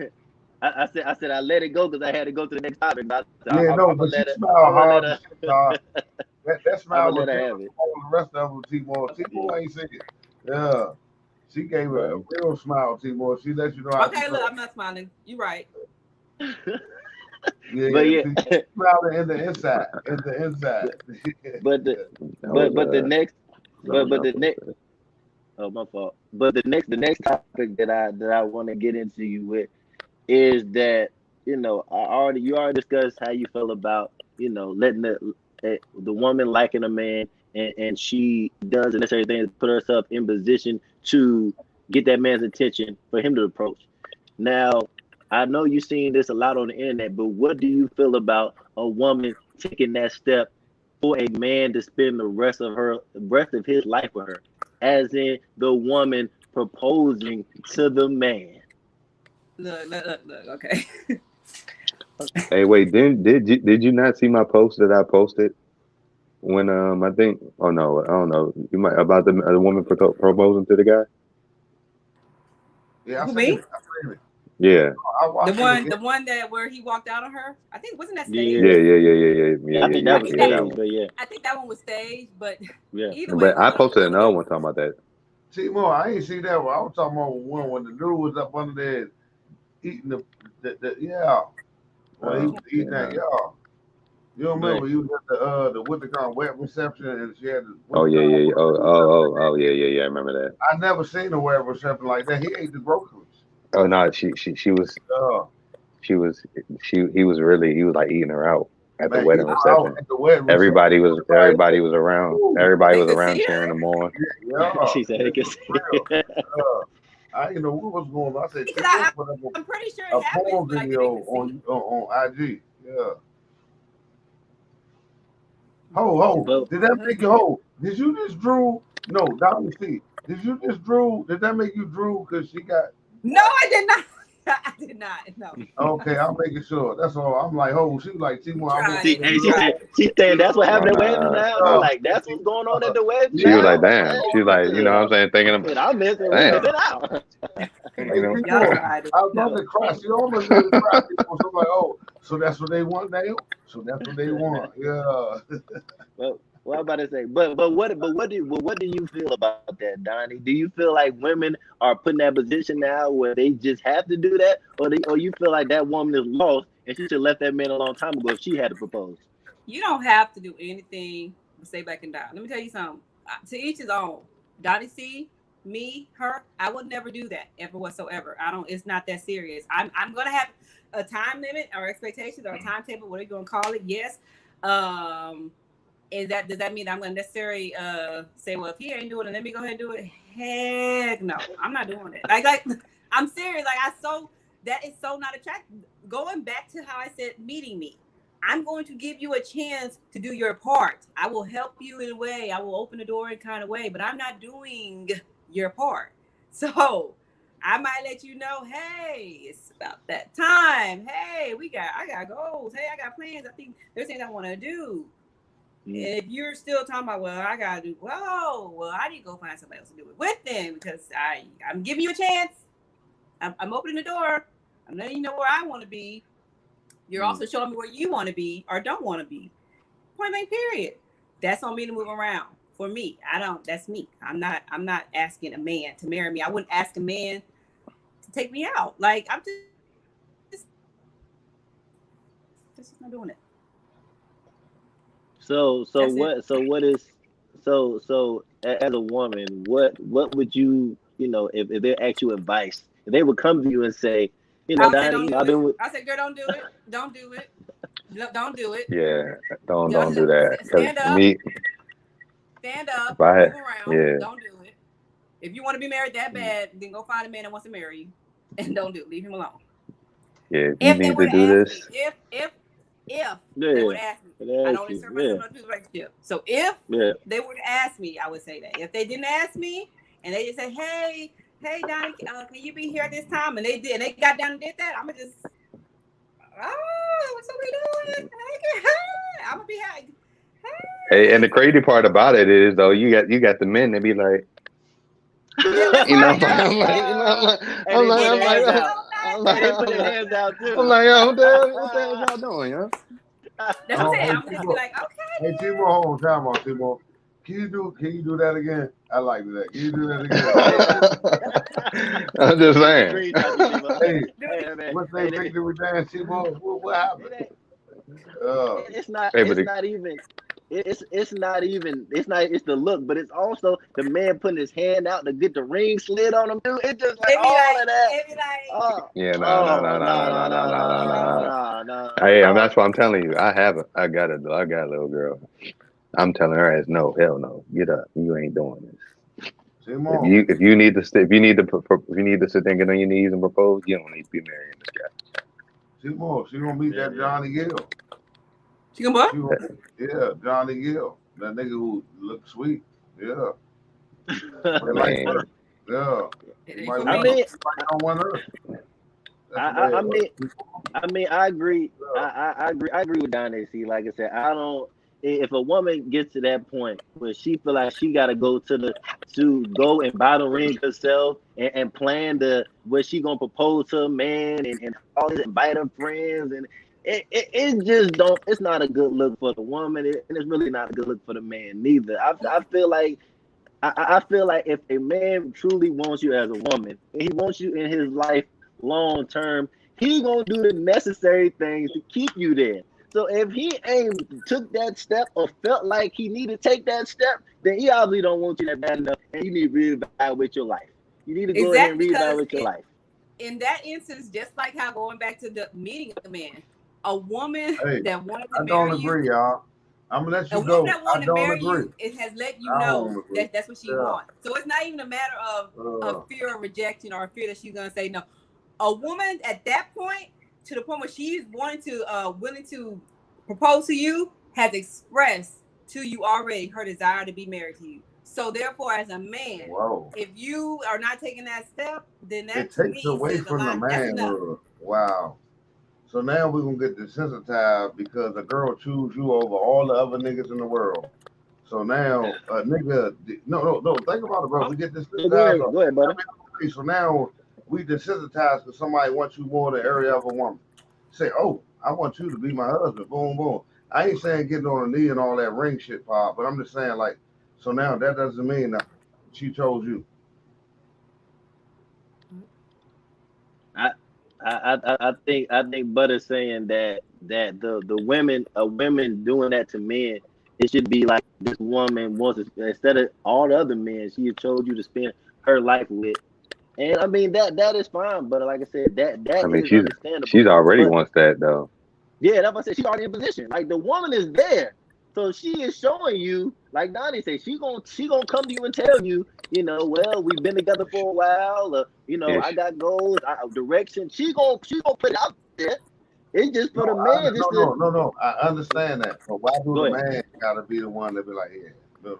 I said I let it go because I had to go to the next topic. But she smile hard. That smile was all the rest of them. T-More ain't saying it. Yeah. She gave her a real smile, T-Boy. She let you know how. Okay, look, I'm not smiling. You're right. Yeah, but yeah, smiling in the inside, but the next. Oh, my fault. But the next topic that I want to get into you with is that, you know, you already discussed how you feel about, you know, letting the woman liking a man, and she does the necessary things to put herself in position to get that man's attention for him to approach. Now, I know you've seen this a lot on the internet, but what do you feel about a woman taking that step for a man to spend the rest of his life with her? As in the woman proposing to the man. Look, okay. Hey, wait, did you not see my post that I posted when I think, oh no, I don't know, you might, about the woman proposing to the guy? Yeah, I seen it. Yeah. The one that where he walked out on her. I think wasn't that staged? Yeah. I think that was staged, but yeah. I think that one was staged, but yeah. Either way, but I posted another one talking about that. T-Mo, I ain't see that one. I was talking about one when the dude was up under there eating the when he was eating that, You don't remember he was at the what they call wet reception, and she had the Oh yeah. I remember that. I never seen a wet reception like that. He ate the groceries. Oh no, he was like eating her out at the wedding reception. Everybody was around. Everybody was around cheering him on. Yeah. She said, I didn't know what was going on. I said, I'm pretty sure a porn video on IG. Yeah. Did that make you hold? Did you just drew? No, Donnie C. Did you just drew? Did that make you drew? Because she got. No, I did not. I did not. No. Okay, I'm making sure. That's all. I'm like, she was like, T-Mo. She said that's what happened at wedding now. I'm like, that's what's going on at the wedding. She was like, damn. She was like, you know what I'm saying, thinking about. I missed it out. I was about to cry. She almost made me cry. So I'm like, so that's what they want now. So that's what they want. Yeah. Well, I'm about to say, but what do you feel about that, Donnie? Do you feel like women are put in that position now where they just have to do that, or you feel like that woman is lost and she should have left that man a long time ago if she had to propose? You don't have to do anything but stay back and die. Let me tell you something. To each his own. Donnie C, me, her, I would never do that ever whatsoever. It's not that serious. I'm gonna have a time limit or expectations or a timetable, whatever you're gonna call it. Yes. Does that mean I'm going to necessarily say, well, if he ain't doing it, let me go ahead and do it? Heck no, I'm not doing it. Like I'm serious. That is so not attractive. Going back to how I said meeting me, I'm going to give you a chance to do your part. I will help you in a way. I will open the door in kind of way, but I'm not doing your part. So I might let you know, hey, it's about that time. Hey, I got goals. Hey, I got plans. I think there's things I want to do. And if you're still talking about, I gotta do, I need to go find somebody else to do it with them because I'm giving you a chance. I'm opening the door. I'm letting you know where I want to be. You're also showing me where you want to be or don't want to be. Point blank, period. That's on me to move around. For me, that's me. I'm not asking a man to marry me. I wouldn't ask a man to take me out. Like I'm just not doing it. So as a woman, what would you if they ask you advice, if they would come to you and say, Donnie, I said, girl, don't do it. Don't do it. Don't do it. Yeah, don't do that. Stand up. Stand up. Move around. Yeah. Don't do it. If you want to be married that bad, then go find a man that wants to marry you, and don't do it. Leave him alone. Yeah, you need to do this. If they would ask me, I don't insert myself into the relationship. So if they would ask me, I would say that. If they didn't ask me and they just say, hey Donnie, can you be here at this time? And they did, and they got down and did that, I'm gonna just, what's we doing? I'm gonna be happy. Hey, and the crazy part about it is though, you got the men that be like, I'm like, yo, what the hell y'all doing, yo? That's what I'm saying. I'm just like, okay. Hey, T-Mo, time on, T-Mo. Can you do that again? I like that. Can you do that again? I'm just saying. Hey, what's that victory dance, T-Ball? What happened? It's not even. It's the look, but it's also the man putting his hand out to get the ring slid on him too. It's just like all of that. Yeah, no. Hey, that's what I'm telling you. I got a little girl. I'm telling her ass, no, hell no, get up. You ain't doing this. If you need to sit there and get on your knees and propose, you don't need to be marrying this guy. She gonna meet that Johnny Gill. She gonna what? Yeah, Johnny Gill, that nigga who looks sweet. Yeah. Man. Yeah. I mean, I agree. I agree with Donnie. See, like I said, if a woman gets to that point where she feel like she got to go to go and buy the ring herself and plan where she gonna propose to a man and all this, invite her friends, and it just don't. It's not a good look for the woman, and it's really not a good look for the man neither. I feel like if a man truly wants you as a woman, and he wants you in his life long term, he gonna do the necessary things to keep you there. So if he ain't took that step or felt like he need to take that step, then he obviously don't want you that bad enough, and you need to reevaluate your life. You need to go ahead and reevaluate your life. In that instance, just like how going back to the meeting of the man, a woman that wanted to marry you. I don't agree, y'all. I'm gonna let you go. I don't agree. It has let you know that that's what she wants. So it's not even a matter of fear of rejection or fear that she's gonna say no. A woman at that point, to the point where she's willing to propose to you, has expressed to you already her desire to be married to you. So therefore, as a man, if you are not taking that step, then that takes away from the man. Wow. So now we're gonna get desensitized because a girl choose you over all the other niggas in the world. So now a nigga, no. Think about it, bro. We get desensitized. Go ahead, buddy. So now we desensitized because somebody wants you more in the area of a woman. Say, oh, I want you to be my husband. Boom, boom. I ain't saying getting on a knee and all that ring shit, Pop, but I'm just saying, like, so now that doesn't mean that she chose you. I think Butta's saying that the women doing that to men, it should be like this woman wants to, instead of all the other men she had chose you to spend her life with. And I mean that is fine, but like I said, that is understandable. She's already wants that though. Yeah, that's what I said. She's already in position. Like the woman is there. So she is showing you, like Donnie said, she gonna come to you and tell you, well, we've been together for a while, I got goals, direction. She gonna put it out there. It's just for the man. No. I understand that. But why do the man gotta be the one that be like, no.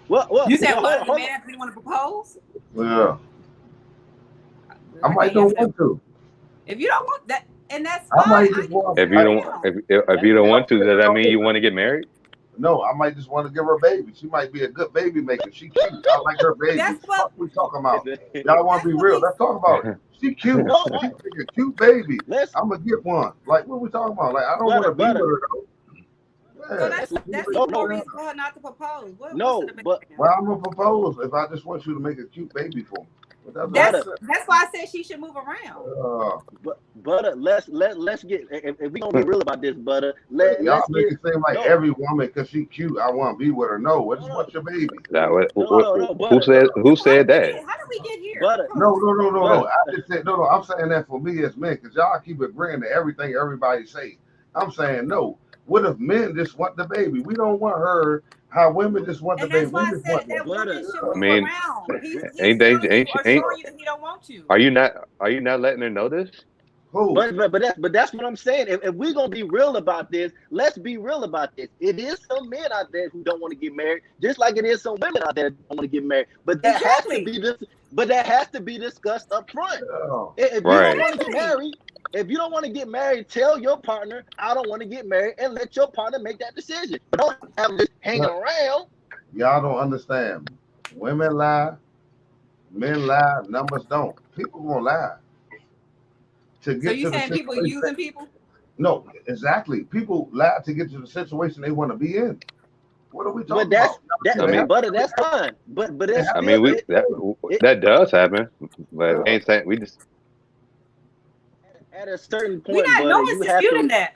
What? You said why does the man really want to propose? Yeah. I might don't want to. If you don't want that, and that's fine. If you don't want to, does that mean you want to get married? No, I might just want to give her a baby. She might be a good baby maker. She cute. I like her baby. That's what we talking about. Y'all want to be real? Let's talk about it. She cute. She's a cute baby. I'm gonna get one. Like what we talking about? Like I don't want to be with her though. Yeah. So that's no reason for her not to propose. But well, I'm gonna propose if I just want you to make a cute baby for me. That's why I said she should move around. Butter, let's get if we gonna be real about this, Butter. Y'all make it seem like every woman because she cute, I want to be with her. No, I just want your baby. Who said that? How did we get here? Butter. No. I just said no. I'm saying that for me as men, because y'all keep agreeing to everything everybody say. I'm saying no. What if men just want the baby? We don't want her. How women just want the baby. I said that women should move around. Ain't he don't want you. Are you not letting her know this? Who? But that's what I'm saying. If we're gonna be real about this, let's be real about this. It is some men out there who don't want to get married, just like it is some women out there who don't want to get married. But that has to be discussed up front. If you don't want to get married. If you don't want to get married, tell your partner, I don't want to get married, and let your partner make that decision. But don't have this hanging around. Y'all don't understand. Women lie, men lie, numbers don't. People gonna lie. So you saying people using people? No, exactly. People lie to get to the situation they want to be in. What are we talking about? But that's fine. But that's I mean, that does happen. But we ain't saying we just at a certain point. No one's disputing that.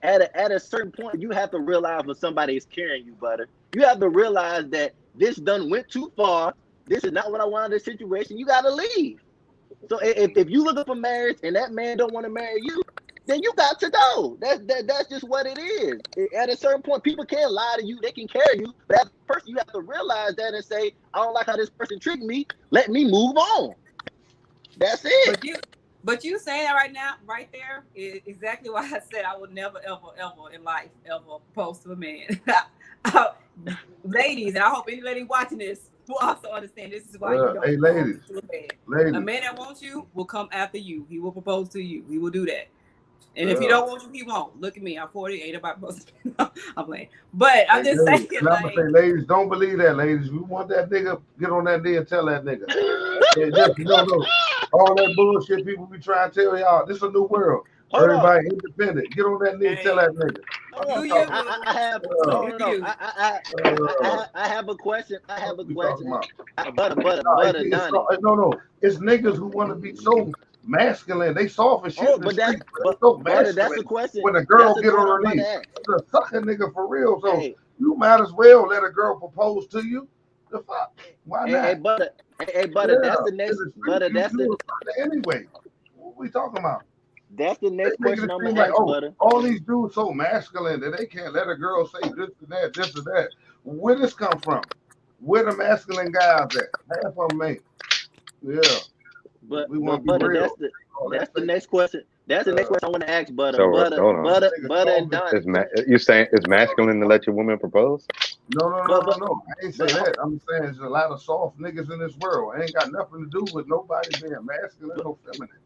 At a certain point, you have to realize when somebody is carrying you, Butter. You have to realize that this done went too far. This is not what I wanted in this situation. You got to leave. So if you looking for marriage and that man don't want to marry you, then you got to go. That's just what it is. At a certain point, people can't lie to you. They can carry you. But as a person, you have to realize that and say, I don't like how this person treated me. Let me move on. That's it. But you saying that right now, right there, is exactly why I said I would never, ever, ever in life ever propose to a man. Ladies, and I hope any lady watching this will also understand this is why you don't propose to a man. A man that wants you will come after you. He will propose to you. He will do that. And if he don't want you, he won't. Look at me. I'm 40. Ain't about proposing. I'm playing. But I'm just saying. I'm gonna say, ladies, don't believe that, ladies. We want that nigga, get on that knee and tell that nigga. No. All that bullshit people be trying to tell y'all. This is a new world. Everybody independent. Get on that knee and tell that nigga. I have a question. Butter, No. It's niggas who want to be so masculine. They soft as shit. But that's the question. When a girl get on her knee, to suck a nigga for real. So you might as well let a girl propose to you. The fuck? Why not? Hey, Butter, that's the next. Butter, that's the. Anyway, what we talking about? That's the next question I'm gonna ask, Butter. All these dudes so masculine that they can't let a girl say this and that, this and that. Where this come from? Where the masculine guys at? Half of them ain't. Yeah. But Butter, that's the next question. That's the next question I want to ask, Butter. Butter and Donnie. You saying it's masculine to let your woman propose? No. I ain't say that. I'm saying there's a lot of soft niggas in this world. It ain't got nothing to do with nobody being masculine or feminine.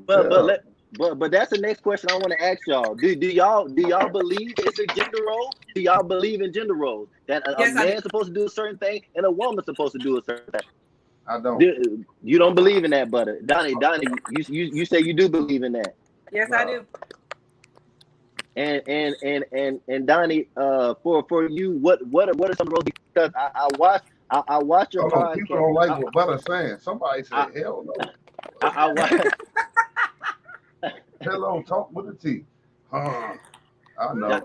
But that's the next question I want to ask y'all. Do y'all believe it's a gender role? Do y'all believe in gender roles? That a man's supposed to do a certain thing and a woman's supposed to do a certain thing? I don't. You don't believe in that, Butter. Donnie, you say you do believe in that. Yes, I do. And Donnie, for you, what are some roles? Because I watched your podcast. People don't like what Butter's saying. Somebody said, hell no. I watched. Hello, talk with the T. I know.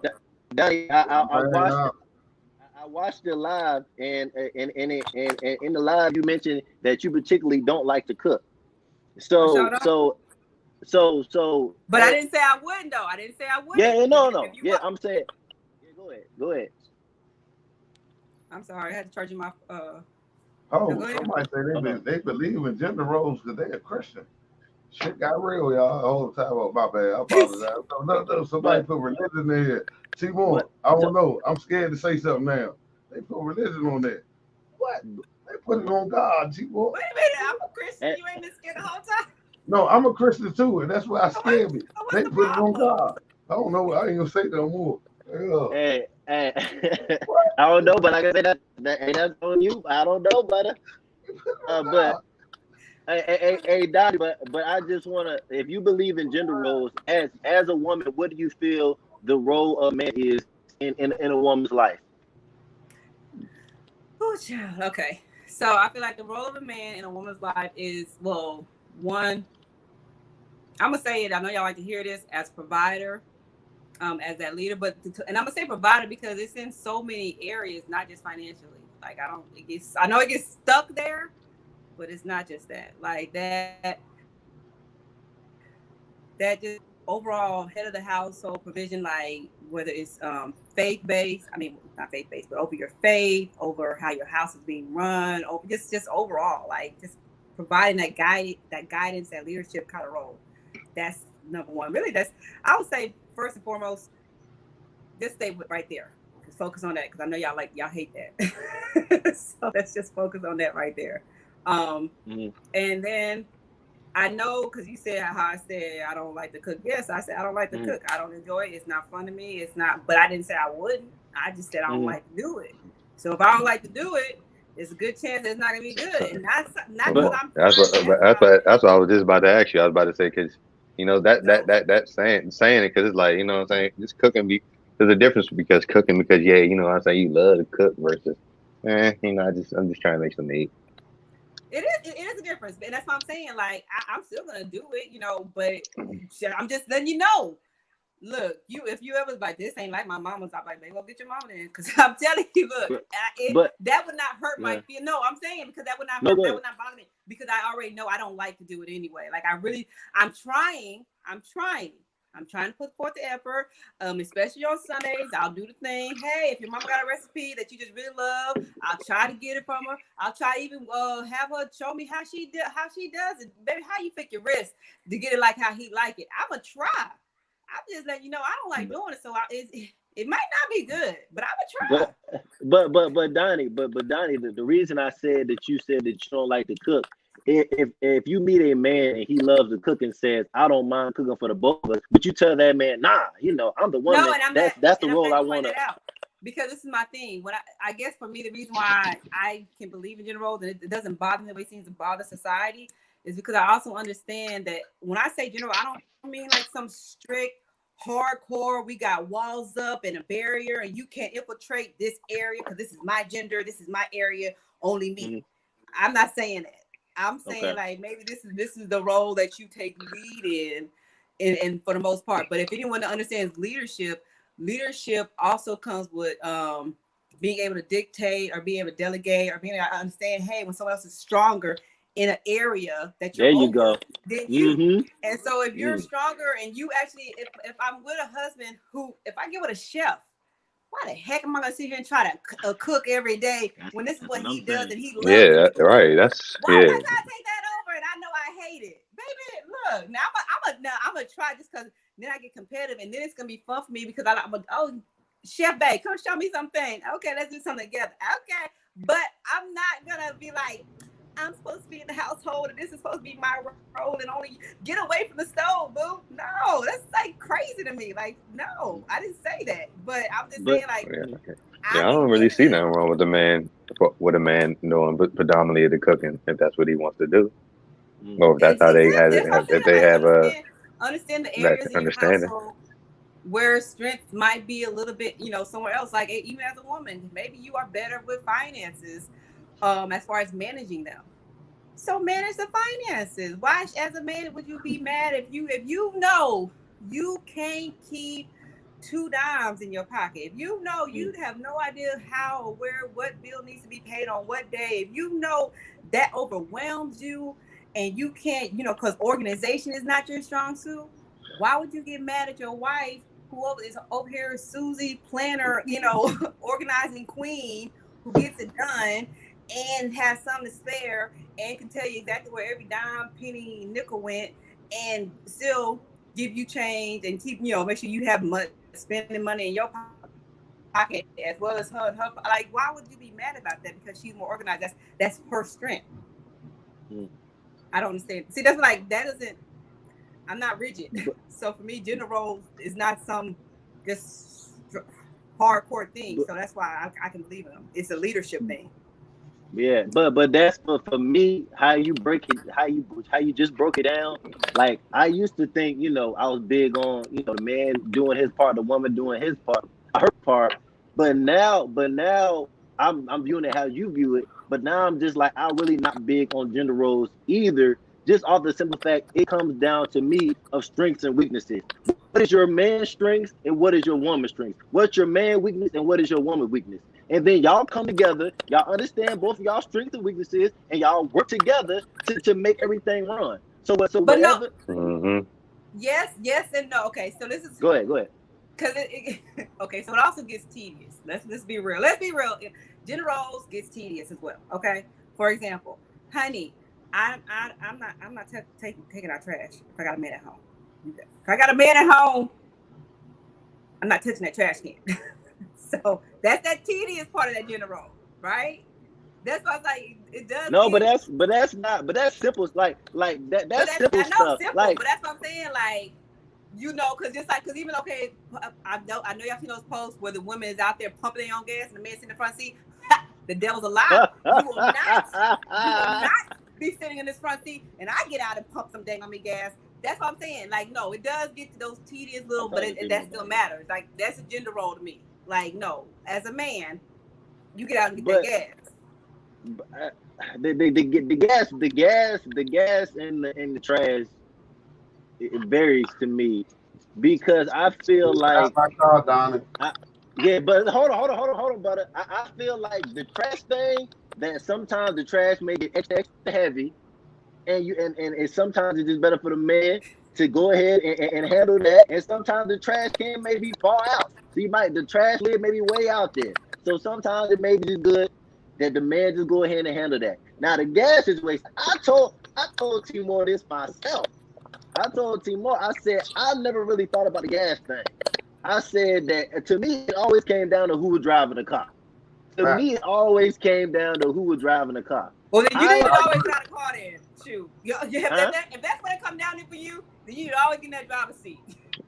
Donnie, I watched it live, and in the live you mentioned that you particularly don't like to cook. So. But I didn't say I wouldn't though. I didn't say I wouldn't. Yeah, no. Yeah, I'm saying. Yeah, go ahead. I'm sorry, I had to charge you my. Somebody say they believe in gender roles because they're a Christian. Shit got real, y'all. All the time. Oh, my bad. I apologize. No. Somebody put religion in here. T-Moore, I don't know. I'm scared to say something now. They put religion on there. What? They put it on God, T-Moore. Wait a minute. I'm a Christian. You ain't been scared the whole time. No, I'm a Christian too, and that's why I scared me. They put it on God. I don't know. I ain't gonna say no more. Yeah. Hey. I don't know, but like I said, that's on you. I don't know, Butter. But hey, Donnie, but I just wanna, if you believe in gender roles, as a woman, what do you feel the role of man is in a woman's life? Oh, child. Okay, so I feel like the role of a man in a woman's life is, well, one, I'm gonna say it. I know y'all like to hear this, as provider, as that leader, and I'm gonna say provider because it's in so many areas, not just financially. Like I know it gets stuck there, but it's not just that. Like that just overall head of the household provision, like whether it's faith-based, I mean not faith-based, but over your faith, over how your house is being run, over just overall, like just providing that guidance, that leadership kind of role. That's number one. Really, I would say first and foremost, just stay right there. Just focus on that because I know y'all hate that. So let's just focus on that right there. And then I know because you said how I said I don't like to cook. Yes, I said I don't like to cook. I don't enjoy it. It's not fun to me. It's not. But I didn't say I wouldn't. I just said I don't like to do it. So if I don't like to do it, there's a good chance it's not gonna be good. And not because I'm. That's what I was just about to ask you. I was about to say because that saying it because it's like, you know what I'm saying, just cooking there's a difference because cooking, because yeah, you know, I say you love to cook versus, you know, I'm just trying to make something to eat. It is a difference, and that's what I'm saying. Like I'm still gonna do it, you know, but I'm just letting you know. Look, if you ever like this ain't like my mama's, I'm like, go get your mama in, because I'm telling you, look, that would not hurt my feel. No, I'm saying because that would not hurt, that would not bother me, because I already know I don't like to do it anyway. Like I'm trying to put forth the effort, especially on Sundays. I'll do the thing. Hey, if your mama got a recipe that you just really love, I'll try to get it from her. I'll try to even have her show me how she does it. Baby, how you pick your wrist to get it like how he like it. I'm gonna try. I'm just letting you know I don't like doing it, so it might not be good, but I'm gonna try. But Donnie, the reason I said that you said that you don't like to cook, if you meet a man and he loves to cook and says, I don't mind cooking for the both of us, but you tell that man, nah, you know, I'm the woman. No, that's the role I want to. Because this is my thing. What I guess for me, the reason why I can believe in gender roles and it doesn't bother me the way it seems to bother society is because I also understand that when I say gender role, I don't mean like some strict, hardcore, we got walls up and a barrier and you can't infiltrate this area because this is my gender, this is my area, only me. Mm-hmm. I'm not saying that. I'm saying like maybe this is the role that you take lead in for the most part. But if anyone understands leadership also comes with being able to dictate or being able to delegate or being able to understand, hey, when someone else is stronger in an area that you're over, then you. And so if you're stronger and you actually, if I'm with a husband who, if I get with a chef, why the heck am I gonna sit here and try to cook every day when this is what he does and he loves it? Right. That's why would I try to take that over and I know I hate it, baby? Look, now I'm gonna try just because then I get competitive and then it's gonna be fun for me because I'm Chef Bay, come show me something. Okay, let's do something together. Okay, but I'm not gonna be like, I'm supposed to be in the household and this is supposed to be my role and only get away from the stove, boo. No, that's like crazy to me. Like, no, I didn't say that. But I'm just saying like I don't really see nothing wrong with a man knowing predominantly the cooking if that's what he wants to do. Or if that's how they have it, if they have understand the areas in your household where strength might be a little bit, you know, somewhere else. Like even as a woman, maybe you are better with finances. As far as managing them, so manage the finances. Why, as a man, would you be mad if you know you can't keep 2 dimes in your pocket? If you know you have no idea how or where, what bill needs to be paid on what day, if you know that overwhelms you and you can't, you know, because organization is not your strong suit, why would you get mad at your wife who is over here, Susie planner, you know, organizing queen who gets it done and has something to spare and can tell you exactly where every dime, penny, nickel went and still give you change and keep, you know, make sure you have spending money in your pocket as well as her. Like, why would you be mad about that? Because she's more organized. That's her strength. I don't understand. See, that's like, that isn't, I'm not rigid. So for me, gender roles is not some just hardcore thing. So that's why I can believe in them. It's a leadership thing. Yeah, but that's for me, how you break it, how you just broke it down. Like I used to think, you know, I was big on, you know, the man doing his part, the woman doing his part, her part. But now I'm viewing it how you view it. But now I'm just like, I'm really not big on gender roles either. Just off the simple fact, it comes down to me of strengths and weaknesses. What is your man's strengths and what is your woman's strengths? What's your man weakness and what is your woman weakness? And then y'all come together, y'all understand both of y'all strengths and weaknesses, and y'all work together to make everything run. So whatever. No. Yes and no. Okay, so this is. Go ahead. Because okay, so it also gets tedious. Let's be real. Let's be real. Gender roles gets tedious as well. Okay, for example, honey, I'm not taking out trash if I got a man at home. If I got a man at home, I'm not touching that trash can. So that's that tedious part of that gender role, right? That's why I was like, it does. No, but that's simple. Like that. That's simple stuff. Simple, like, but that's what I'm saying. Like, you know, because even okay, I know y'all seen those posts where the woman is out there pumping their own gas and the man's in the front seat. The devil's a lie. You will not be sitting in this front seat, and I get out and pump some dang on me gas. That's what I'm saying. Like, no, it does get to those tedious little, but that still matters. Like, that's a gender role to me. Like, no, as a man, you get out and get that gas. The gas in the trash, it varies to me because I feel like Donnie. yeah, but hold on, brother. I feel like the trash thing, that sometimes the trash may get extra heavy, and sometimes it's just better for the man to go ahead and handle that, and sometimes the trash can maybe fall out. So the trash lid may be way out there. So sometimes it may be just good that the man just go ahead and handle that. Now the gas situation, I told Timor this myself. I told Timor, I said I never really thought about the gas thing. I said that to me it always came down to who was driving the car. To me, it always came down to who was driving the car. Well, then you didn't always got a car then. Shoot. If that's what it come down to for you, then you always get in that driver's seat.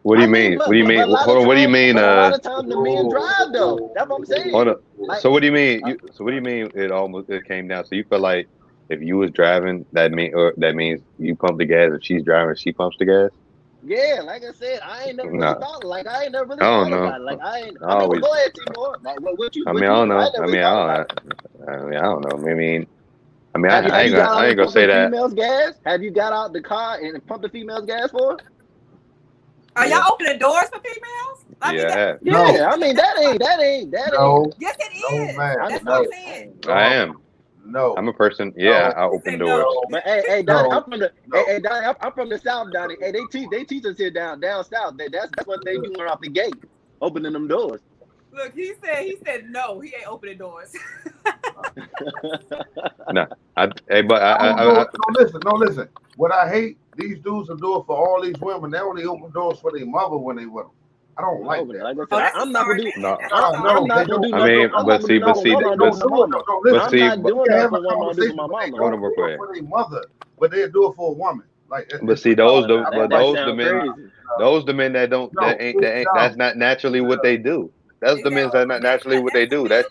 What do you mean? What do you mean? Hold on. What do you mean? A lot of times the men drive though. That's what I'm saying. Hold on. Like, so what do you mean? So what do you mean? It came down. So you feel like if you was driving, that means you pump the gas. If she's driving, she pumps the gas. Yeah, like I said, I ain't never really thought. Like I ain't never really thought about it. Like I mean, go ahead, Timor. Like what you? I don't know. I don't know. I ain't gonna say that. Females gas? Have you got out the car and pumped the females gas for her? Are y'all opening doors for females? I mean that ain't. No. Yes, it is. Man. That's what I'm saying. I am. No, I'm a person. Yeah, I open doors. No. But hey, Donnie, I'm from the South, Donnie. Hey, they teach us here down south. That's what they doing off the gate, opening them doors. Look, he said no. He ain't opening doors. No, listen. What I hate, these dudes are doing for all these women. They only open doors for their mother when they with them. I don't like that. Like I said, I'm not gonna do. No. I'm not gonna do. I mean, but see, I'm not doing that for one mom. Do my mama. Hold on, for their mother, but they do it for a woman. Like, but see, those the men that's not naturally what they do. That's the men that's not naturally what they do. That's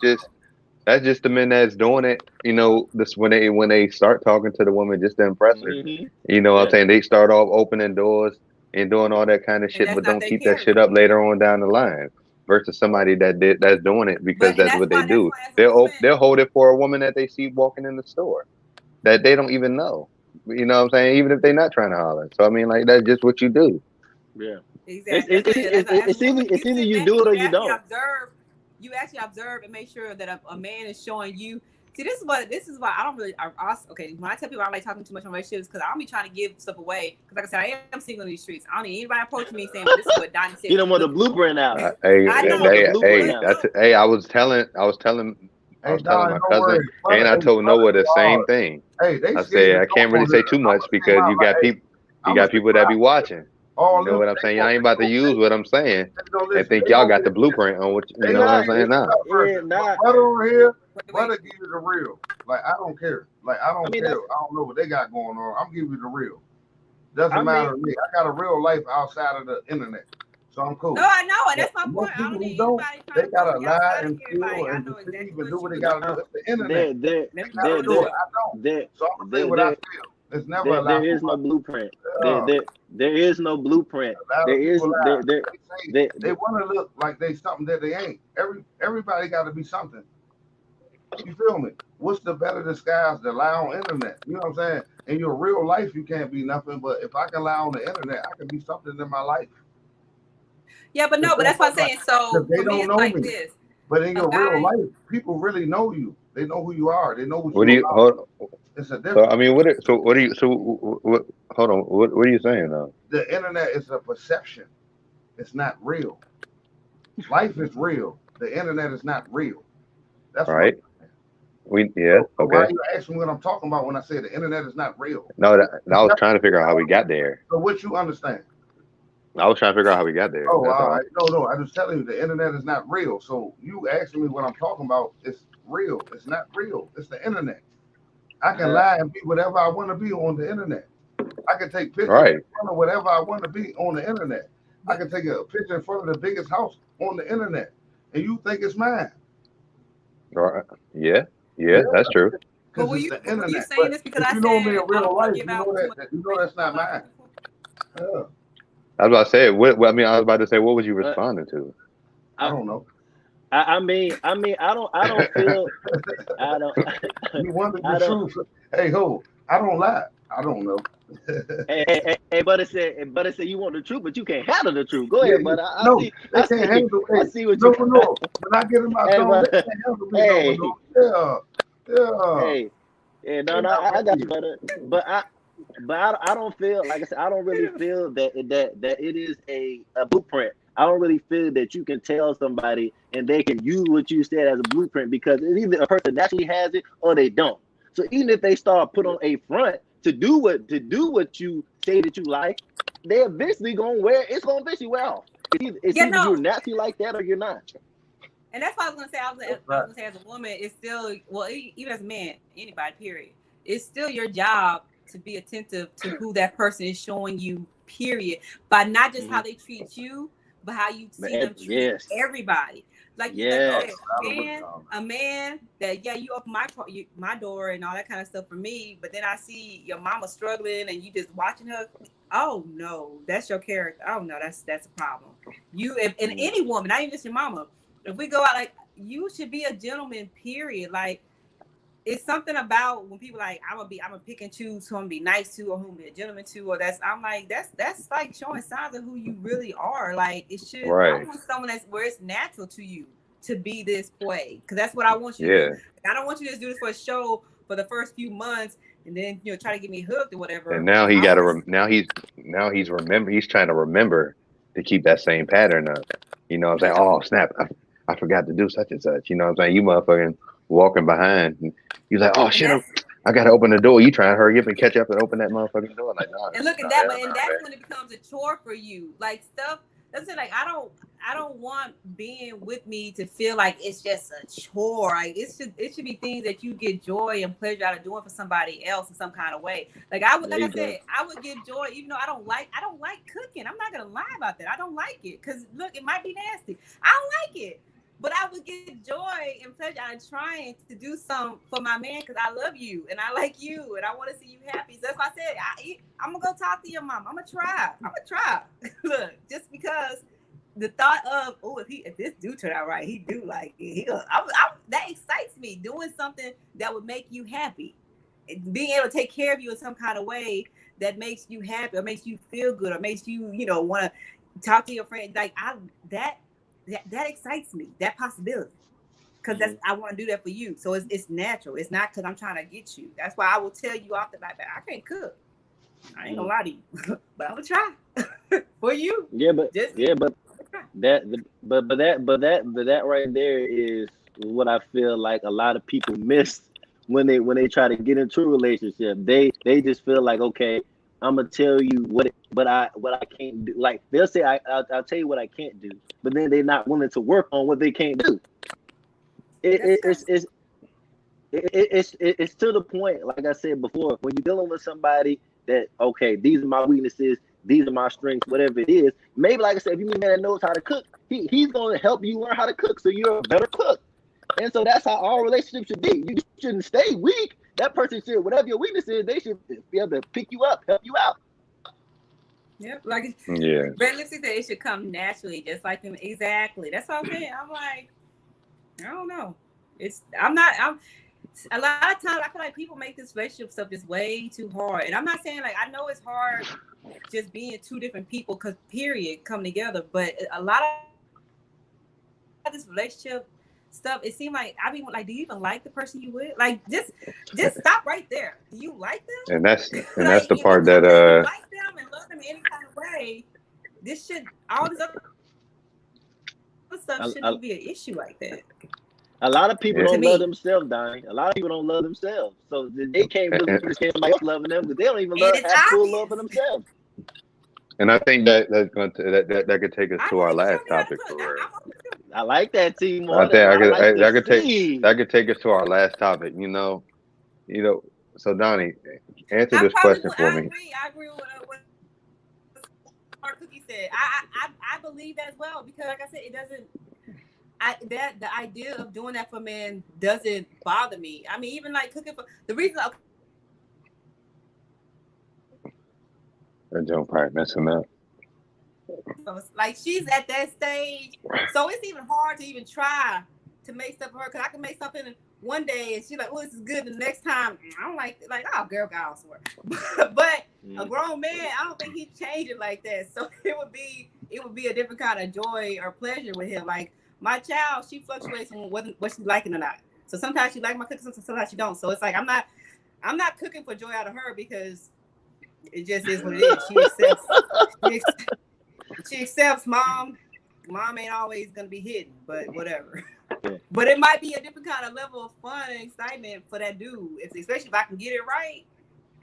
just the men that's doing it. You know, this when they start talking to the woman just to impress her. Mm-hmm. You know what I'm saying? They start off opening doors and doing all that kind of shit, but don't keep that shit up later on down the line. Versus somebody that's doing it because that's what they do. They'll hold it for a woman that they see walking in the store that they don't even know. You know what I'm saying? Even if they're not trying to holler. So I mean, like, that's just what you do. Yeah. Exactly. It's either you do it or you don't. You actually observe and make sure that a man is showing you. See, this is why I don't really. When I tell people I don't like talking too much on relationships, because I don't be trying to give stuff away. Because like I said, I am single in these streets. I don't need anybody approaching me saying, well, "This is what Donnie said." You don't want the blueprint out. I was telling my cousin, and I told Noah the same thing. I said I can't really say too much because you got people that be watching. You know what I'm saying? I ain't about to use what I'm saying and think y'all got the blueprint on what you know what I'm saying now. Brother here, brother give you the real. Like, I don't care. Like, I don't care. I don't know what they got going on. I'm giving you the real. Doesn't matter to me. I got a real life outside of the internet. So I'm cool. No, I know, and that's my point. I don't need anybody they gotta lie and steal and deceive and do what they gotta do. It's the internet. I don't. So I'm gonna say what I feel. It's never there is no blueprint. There is no blueprint. They want to look like they something that they ain't. Everybody got to be something. You feel me? What's the better disguise than lie on internet? You know what I'm saying? In your real life, you can't be nothing. But if I can lie on the internet, I can be something in my life. Yeah, but that's what I'm saying. So they don't know me. This. But in your real life, people really know you. They know who you are. They know what you are. It's a difference. So I mean, what are you saying now? The internet is a perception. It's not real. Life is real. The internet is not real. That's right. Okay. Why are you asking me what I'm talking about when I say the internet is not real? No, I was trying to figure out how we got there. So what you understand? I was trying to figure out how we got there. Oh, all right. No. I'm just telling you the internet is not real. So you asking me what I'm talking about is real. It's not real. It's the internet. I can lie and be whatever I want to be on the internet. I can take pictures in front of whatever I want to be on the internet. I can take a picture in front of the biggest house on the internet, and you think it's mine. Right? Yeah, that's true. But were you saying this because I said you know me in real life? You know that's not mine. Yeah. I was about to say, what I mean, I was about to say, what was you responding to? I don't know. I mean, I don't feel, I don't, You wanted I the don't. truth. Hey, ho, I don't lie. I don't know. Hey, Butter said you want the truth, but you can't handle the truth. Go Yeah, ahead, yeah. Butter. No, they can't handle. I Hey, see what you. no. When I get in my Hey, zone, they Butter. can't handle me. Hey, No. Yeah. hey, yeah, They no, not I got you, ready. Butter. I don't feel, like I said, I don't really feel that it is a blueprint. I don't really feel that you can tell somebody and they can use what you said as a blueprint, because it's either a person naturally has it or they don't. So even if they start put on a front to do what you say that you like, they eventually gonna eventually wear off. It's either you're naturally like that or you're not. And that's what I was gonna say. I was gonna say, as a woman, it's still, well, even as a man, anybody, period, it's still your job to be attentive to who that person is showing you, period, by not just how they treat you, but how you see them treat everybody. Like you said, a man that, you open my door and all that kind of stuff for me, but then I see your mama struggling and you just watching her. Oh no, that's your character. Oh no, that's a problem. And any woman, not even just your mama. If we go out, like, you should be a gentleman, period. Like, it's something about when people like, I'm gonna pick and choose who I'm gonna be nice to or who I'm gonna be a gentleman to, or that's like showing signs of who you really are. Like, it should. Right. I want someone that's where it's natural to you to be this way, because that's what I want you to do. I don't want you to just do this for a show for the first few months and then try to get me hooked or whatever. And now he he's trying to remember to keep that same pattern up. You know what I'm saying? Oh snap, I forgot to do such and such. You know what I'm saying? You motherfucking walking behind. And you're like, oh shit, I gotta open the door. You trying to hurry up and catch up and open that motherfucking door? Like, no. And look at that, and that's when it becomes a chore for you. Like, stuff. That's it. Like, I don't want being with me to feel like it's just a chore. Like, it should be things that you get joy and pleasure out of doing for somebody else in some kind of way. Like, I would get joy, even though I don't like cooking. I'm not gonna lie about that. I don't like it, because look, it might be nasty. I don't like it. But I would get joy and pleasure out of trying to do something for my man, because I love you and I like you and I want to see you happy. So that's why I said I'm gonna go talk to your mom. I'm gonna try. Look, just because the thought of, if this dude turned out right, he do like it. That excites me. Doing something that would make you happy, being able to take care of you in some kind of way that makes you happy or makes you feel good or makes you want to talk to your friend. Like, that excites me, that possibility, because I want to do that for you. So it's natural. It's not because I'm trying to get you. That's why I will tell you off the bat, I can't cook. I ain't gonna lie to you, but I'm gonna try for you. But that right there is what I feel like a lot of people miss when they try to get into a relationship. They just feel like, okay, I'm gonna tell you what I can't do. Like, they'll say I'll tell you what I can't do, but then they're not willing to work on what they can't do. It's to the point, like I said before, when you're dealing with somebody that, okay, these are my weaknesses, these are my strengths, whatever it is. Maybe, like I said, if you meet a man that knows how to cook, he's gonna help you learn how to cook, so you're a better cook. And so that's how all relationships should be. You shouldn't stay weak. That person should, whatever your weakness is, they should be able to pick you up, help you out. Yep, like Red Lipstick said, it should come naturally, just like them. Exactly. That's what I'm saying. I'm like, I don't know. I'm a lot of times I feel like people make this relationship stuff just way too hard. And I'm not saying, like, I know it's hard just being two different people, because period, come together. But a lot of this relationship stuff, it seemed like I mean, like, do you even like the person you with? Like, just stop right there. Do you like them? And that's the part that you like them and love them in any kind of way. All this other stuff shouldn't be an issue like that. A lot of people don't love themselves, Donnie. A lot of people don't love themselves, so they can't really understand somebody else loving them, because they don't even have full love for themselves. And I think that could take us to our last topic. I like that, team. I think that could take us to our last topic. So Donnie, answer this question for me. I agree with what Cookie said. I believe that as well, because, like I said, it doesn't. The idea of doing that for men doesn't bother me. I mean, even like cooking for the reason. That don't probably mess him up. So it's like she's at that stage, so it's even hard to even try to make stuff for her, because I can make something one day and she's like, "Oh, this is good." The next time, I don't like oh, girl, got off somewhere. But a grown man, I don't think he'd change it like that. So it would be a different kind of joy or pleasure with him. Like my child, she fluctuates on what she's liking or not. So sometimes she like my cooking, sometimes she don't. So it's like I'm not cooking for joy out of her, because it just is what it is. She accepts mom ain't always gonna be hidden, but whatever. But it might be a different kind of level of fun and excitement for that dude, especially if I can get it right.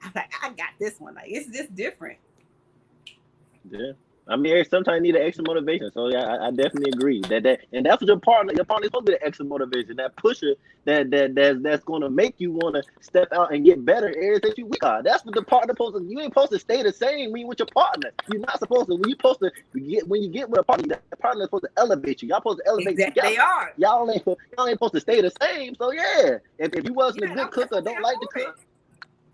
I'm like, I got this one. Like it's just different. Yeah. I mean, sometimes you need an extra motivation. So yeah, I definitely agree that and that's what your partner is supposed to be, the extra motivation, that pusher that's going to make you want to step out and get better areas that you weak are. That's what the partner supposed to. You ain't supposed to stay the same when you with your partner. You're not supposed to. When you get with a partner, the partner is supposed to elevate you. Y'all supposed to elevate together. They are. Y'all ain't supposed to stay the same. So yeah, if you wasn't a good cook or don't like to cook.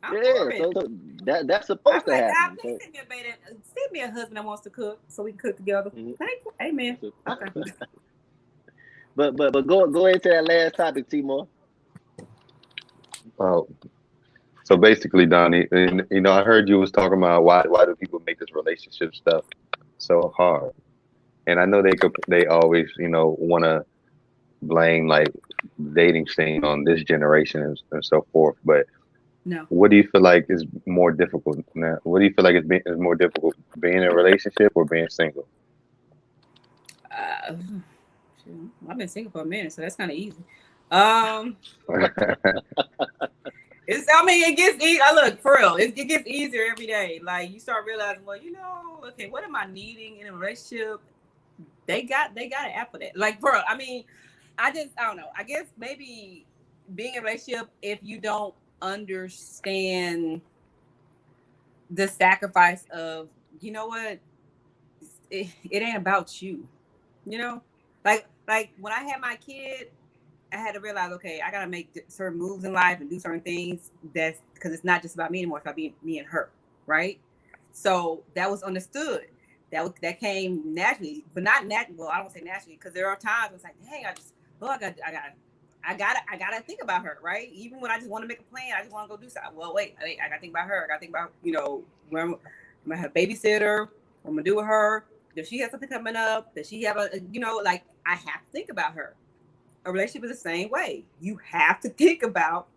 So that's supposed to happen. Please send me a husband that wants to cook so we can cook together. Thank you. Amen. Okay. But go into that last topic, Timor. Oh, so basically, Donnie, and I heard you was talking about why do people make this relationship stuff so hard, and I know they always want to blame like dating scene on this generation and so forth, but. No. What do you feel like is more difficult now? What do you feel like is more difficult, being in a relationship or being single? I've been single for a minute, so that's kind of easy. It gets easy. Look, for real, it gets easier every day. Like you start realizing, well, okay, what am I needing in a relationship? They got an app for that. Like, bro, I mean, I don't know. I guess maybe being in a relationship, if you don't understand the sacrifice of, you know what, it ain't about you, like when I had my kid, I had to realize, okay, I gotta make certain moves in life and do certain things, that's because it's not just about me anymore, it's about me and her, right? So that was understood, that came naturally, but not well, I don't say naturally, because there are times it's like, dang, I gotta think about her, right? Even when I just want to make a plan, I just want to go do something. Well, wait, I gotta think about her. I gotta think about, where I'm gonna have a babysitter, what I'm gonna do with her. Does she have something coming up? Does she have I have to think about her. A relationship is the same way. You have to think about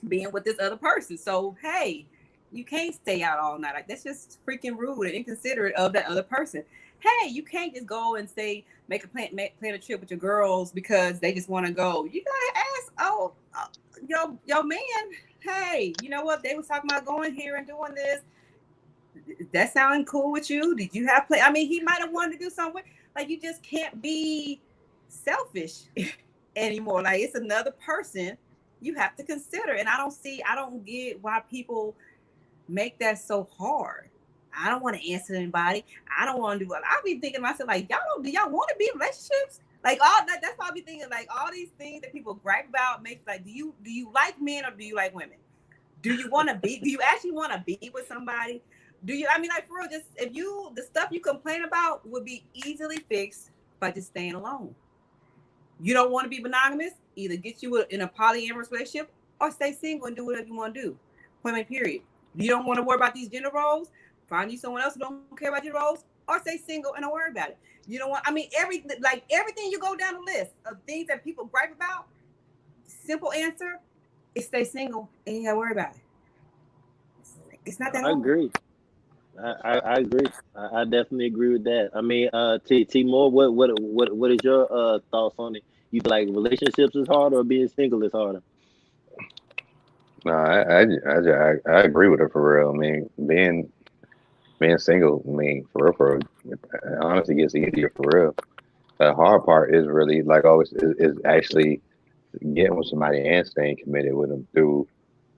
being with this other person. So, hey, you can't stay out all night. Like, that's just freaking rude and inconsiderate of that other person. Hey, you can't just go and say, plan a trip with your girls because they just want to go. You gotta ask, your man, hey, you know what? They was talking about going here and doing this. That sounding cool with you? Did you have I mean, he might have wanted to do something. Like, you just can't be selfish anymore. Like, it's another person you have to consider. And I don't get why people make that so hard. I don't want to answer anybody. I don't want to do it. I'll be thinking to myself, like, do y'all want to be in relationships? Like, all that, that's why I'll be thinking, like, all these things that people gripe about makes, like, do you like men or do you like women? Do you actually want to be with somebody? Like, for real, just the stuff you complain about would be easily fixed by just staying alone. You don't want to be monogamous? Either get you in a polyamorous relationship or stay single and do whatever you want to do. Point blank, period. You don't want to worry about these gender roles? Find you someone else who don't care about your roles, or stay single and don't worry about it. You don't want, everything you go down the list of things that people gripe about, simple answer is stay single and you gotta worry about it. It's not that hard. I agree. I agree. I definitely agree with that. I mean, Timor, what is your thoughts on it? You like relationships is harder or being single is harder? No, I agree with her for real. I mean, being single, I mean, for real, it honestly gets easier for real. The hard part is really, like always, is actually getting with somebody and staying committed with them through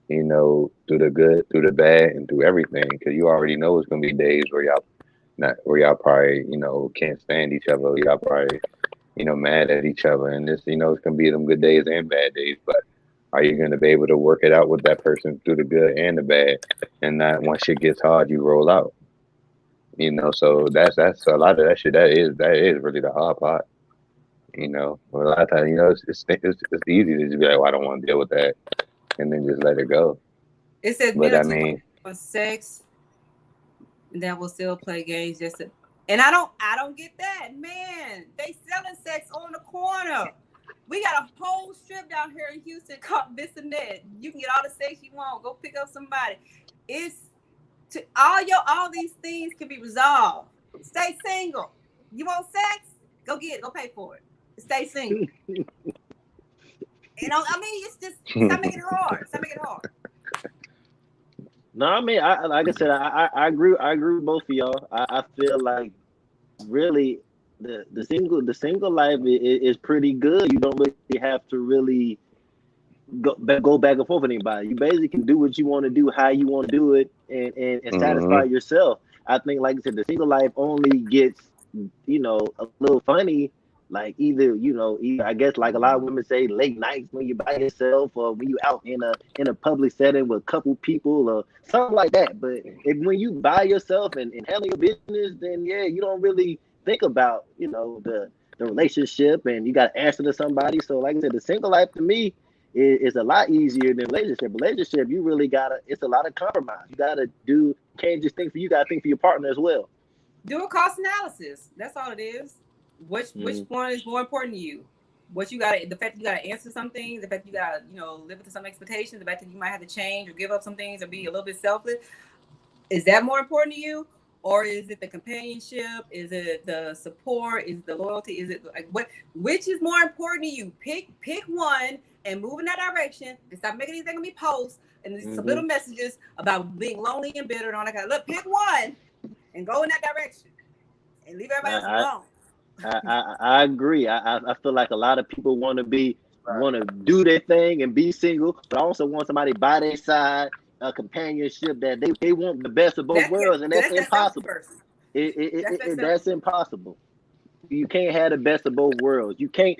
the good, through the bad, and through everything. Because you already know it's gonna be days where y'all probably can't stand each other. Y'all probably mad at each other, and it's it's gonna be them good days and bad days. But are you gonna be able to work it out with that person through the good and the bad, and not once shit gets hard you roll out? You know, so that's a lot of that shit. That is really the hard part. You know, a lot of times, you know, it's easy to just be like, well, I don't want to deal with that, and then just let it go. It says, but I mean, for sex, that will still play games just to, and I don't get that, man. They selling sex on the corner. We got a whole strip down here in Houston called This and That. You can get all the sex you want. Go pick up somebody. It's to all these things can be resolved. Stay single. You want sex? Go get it. Go pay for it. Stay single. You know, I mean, it's just stop making it hard. Stop making it hard. No, I mean, like I said, I agree with both of y'all. I feel like really the single life is pretty good. You don't really have to really go back and forth with anybody. You basically can do what you want to do, how you want to do it, and satisfy yourself. I think, like I said, the single life only gets, you know, a little funny. Like either I guess like a lot of women say late nights when you're by yourself or when you out in a public setting with a couple people or something like that. But when you by yourself and handle your business, then yeah, you don't really think about, you know, the relationship and you got to answer to somebody. So like I said, the single life to me is a lot easier than relationship. Relationship, you really it's a lot of compromise. You can't just think for you, you got to think for your partner as well. Do a cost analysis. That's all it is. Which one is more important to you? What you got? The fact that you got to answer some things, the fact that you got to, you know, live up to some expectations, the fact that you might have to change or give up some things or be a little bit selfless. Is that more important to you, or is it the companionship? Is it the support? Is it the loyalty? Is it like which is more important to you? Pick one and move in that direction, and stop making these things me posts and some little messages about being lonely and bitter and all that kind of. Look, pick one and go in that direction, and leave everybody else alone. I agree. I feel like a lot of people want to do their thing and be single, but also want somebody by their side, a companionship that they want the best of both worlds, and that's impossible. That's impossible. You can't have the best of both worlds. You can't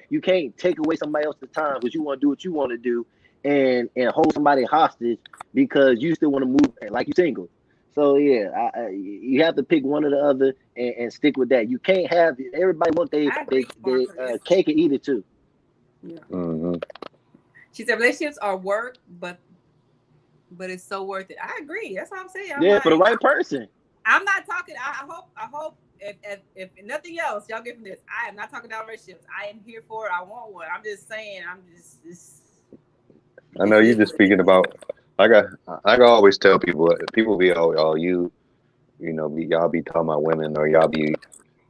take away somebody else's time because you want to do what you want to do, and hold somebody hostage because you still want to move like you're single. So yeah, you have to pick one or the other and stick with that. You can't have everybody want they cake and eat it too. Yeah. She said relationships are work, but it's so worth it. I agree. That's what I'm saying. For the right person. I'm not talking. I hope if nothing else y'all get from this, I am not talking about relationships. I am here for it. I want one. I'm just saying. I know you're just speaking about. I always tell people be you know, y'all be talking about women or y'all be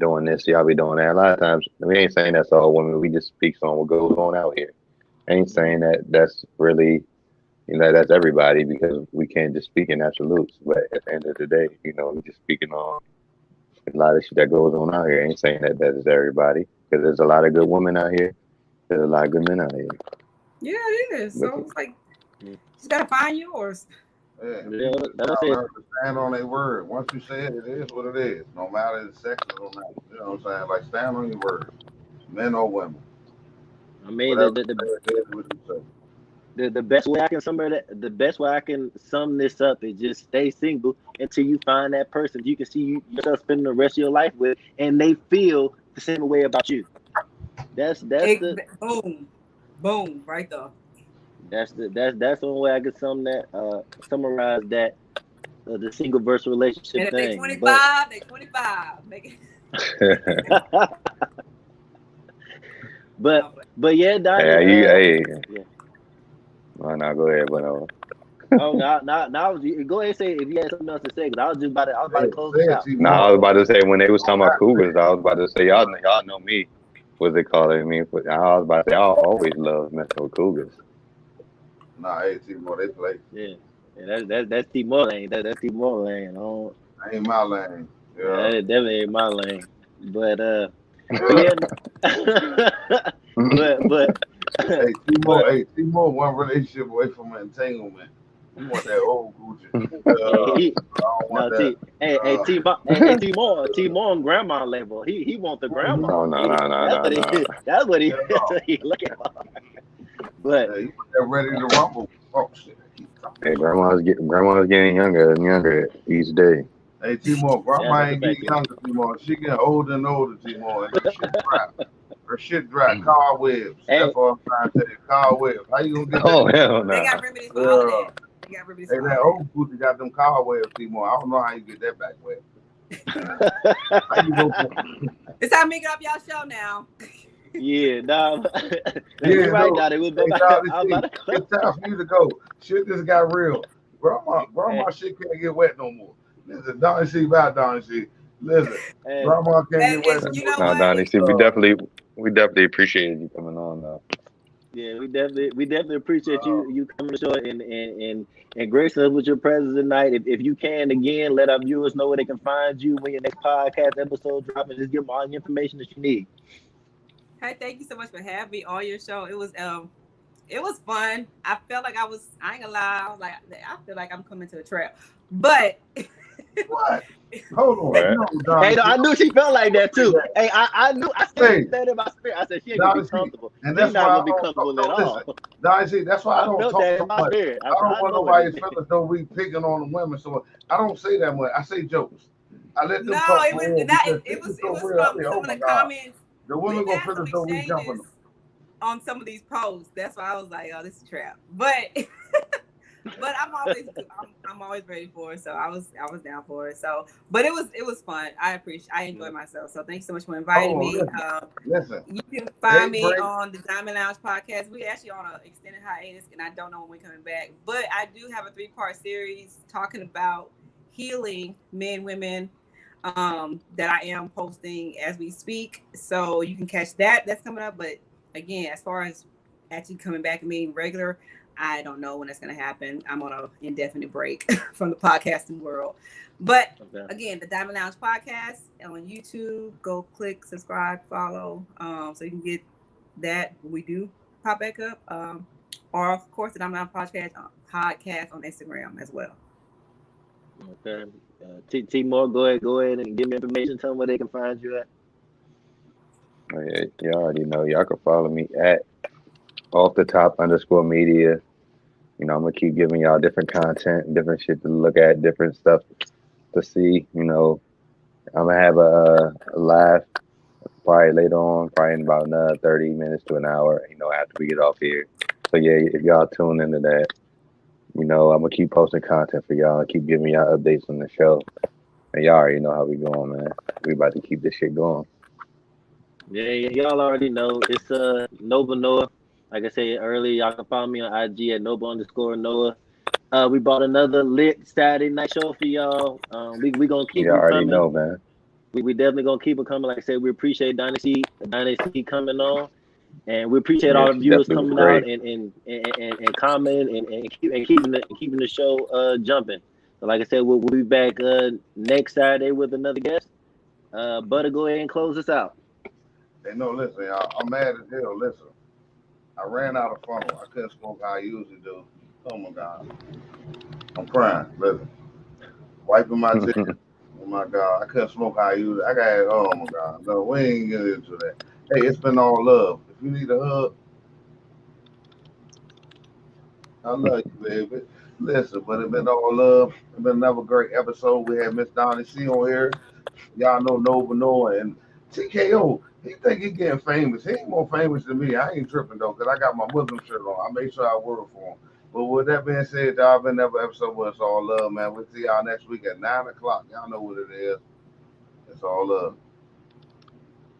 doing this, y'all be doing that. A lot of times we ain't saying that's all women. We just speak on what goes on out here. I ain't saying that's really, you know, that's everybody because we can't just speak in absolutes. But at the end of the day, you know, we just speaking on a lot of shit that goes on out here. I ain't saying that is everybody because there's a lot of good women out here. There's a lot of good men out here. Yeah, it is. So it's like. You gotta find yours. Yeah, stand on their word. Once you say it, it is what it is. No matter the sex, no matter. You know what I'm saying? Like stand on your word, men or women. I mean, the best way I can sum this up is just stay single until you find that person you can see yourself spending the rest of your life with, and they feel the same way about you. That's boom right there. That's the only way I could summarize that the single versus relationship and thing. They 25. Make it. but yeah, Donnie. Yeah. Oh, no, go ahead, but now go ahead and say if you had something else to say because I was about to close it out. No, I was about to say when they was talking about cougars, I was about to say y'all know me. What's it called? I mean, I was about to say I always love messing with cougars. Nah, hey, T-More, they play. Yeah, that's T-More lane. That's T-More lane. That ain't my lane. Yeah. That definitely ain't my lane. But yeah. but T-More, one relationship away from an entanglement. You want that old Gucci? T-More on grandma level. He want the grandma. No. That's what he looking for. But you that ready to rumble. Oh shit. Hey, grandma's getting younger and younger each day. Hey, T-Mo, grandma that's a ain't getting fact. younger, T-Mo. She getting older and older, T-Mo, and her shit dry. Her shit dry. Car webs. Hey, That's all I'm trying to tell you. Car webs. How you gonna get that? Oh hell They no. got remedies for all of that. They got remedies Hey, for all that of old booty got them car webs, T-Mo. I don't know how you get that back wet. How you go? that. It's time to make it up y'all show now. yeah, nah, Yeah, you're right, no. Donnie. Hey, Donnie, it's time for you to go. Shit just got real. Grandma shit can't get wet no more. Listen, Donnie C, bye, Donnie C. Listen, Hey, grandma can't get wet It's, no you more. know No, what? Donnie, see, we definitely appreciate you coming on though. yeah, we definitely appreciate you coming to the show and gracing us with your presence tonight. If you can again, let our viewers know where they can find you when your next podcast episode drops, and just give them all the information that you need. Hey, thank you so much for having me on your show. It was fun. I felt like I ain't gonna lie, I feel like I'm coming to a trap. But What? Hold on. Right. No, Donnie, Hey, no, I knew she felt like that too. Hey, I knew. I said that in my spirit. I said she ain't gonna be comfortable. And She's that's not why gonna be comfortable at all. listen, Donnie C, that's why I don't felt talk that so in my much. spirit. I don't want know nobody's it. feelings though we picking on the women. So I don't say that much. I say jokes. I let them no, talk it more was because it was so from real. I some mean, of oh the my God. comments. The women We've gonna had feel some as though we jumping exchanges them. on some of these posts. That's why I was like, oh, this is a trap. But but I'm always ready for it. So I was down for it. So but it was fun. I enjoyed myself. So thanks so much for inviting me. Listen. You can find me on the Diamond Lounge podcast. We're actually on an extended hiatus and I don't know when we're coming back. But I do have a 3-part series talking about healing men, women, that I am posting as we speak. So you can catch that. That's coming up. But again, as far as actually coming back and being regular, I don't know when that's going to happen. I'm on an indefinite break from the podcasting world. But again, the Diamond Lounge podcast on YouTube, go click, subscribe, follow, so you can get that when we do pop back up. Or of course, the Diamond Lounge podcast on Instagram as well. Okay. T Moore, go ahead and give me information. Tell them where they can find you at. Oh, yeah, you already know. Y'all can follow me at _media. You know, I'm gonna keep giving y'all different content, different shit to look at, different stuff to see. You know, I'm gonna have a live probably later on, probably in about another 30 minutes to an hour. You know, after we get off here. So yeah, if y'all tune into that, you know, I'm gonna keep posting content for y'all and keep giving y'all updates on the show. And y'all already know how we going, man. We about to keep this shit going. Yeah, y'all already know. It's Nova Noah. Like I said earlier, y'all can follow me on IG at Nova_Noah. We bought another lit Saturday night show for y'all. We gonna keep Y'all them already coming. know, man. We definitely gonna keep it coming. Like I said, we appreciate Donnie C coming on, and we appreciate all the viewers coming out and commenting and keeping the show jumping. So like I said, we'll be back next Saturday with another guest. Butta, go ahead and close us out. Hey, no, listen, y'all. I'm mad as hell. Listen, I ran out of funnel. I couldn't smoke how I usually do. Oh my God, I'm crying. Listen, wiping my tears. Oh my God, I couldn't smoke how I usually. I got. Oh my God, no, we ain't getting into that. Hey, it's been all love. If you need a hug, I love you, baby. Listen, but it's been all love. It's been another great episode. We had Miss Donnie C on here. Y'all know Nova Noah and TKO. He think he getting famous. He ain't more famous than me. I ain't tripping though, cause I got my Muslim shirt on. I make sure I work for him. But with that being said, y'all been another episode where it's all love, man. We'll see y'all next week at 9 o'clock. Y'all know what it is. It's all love.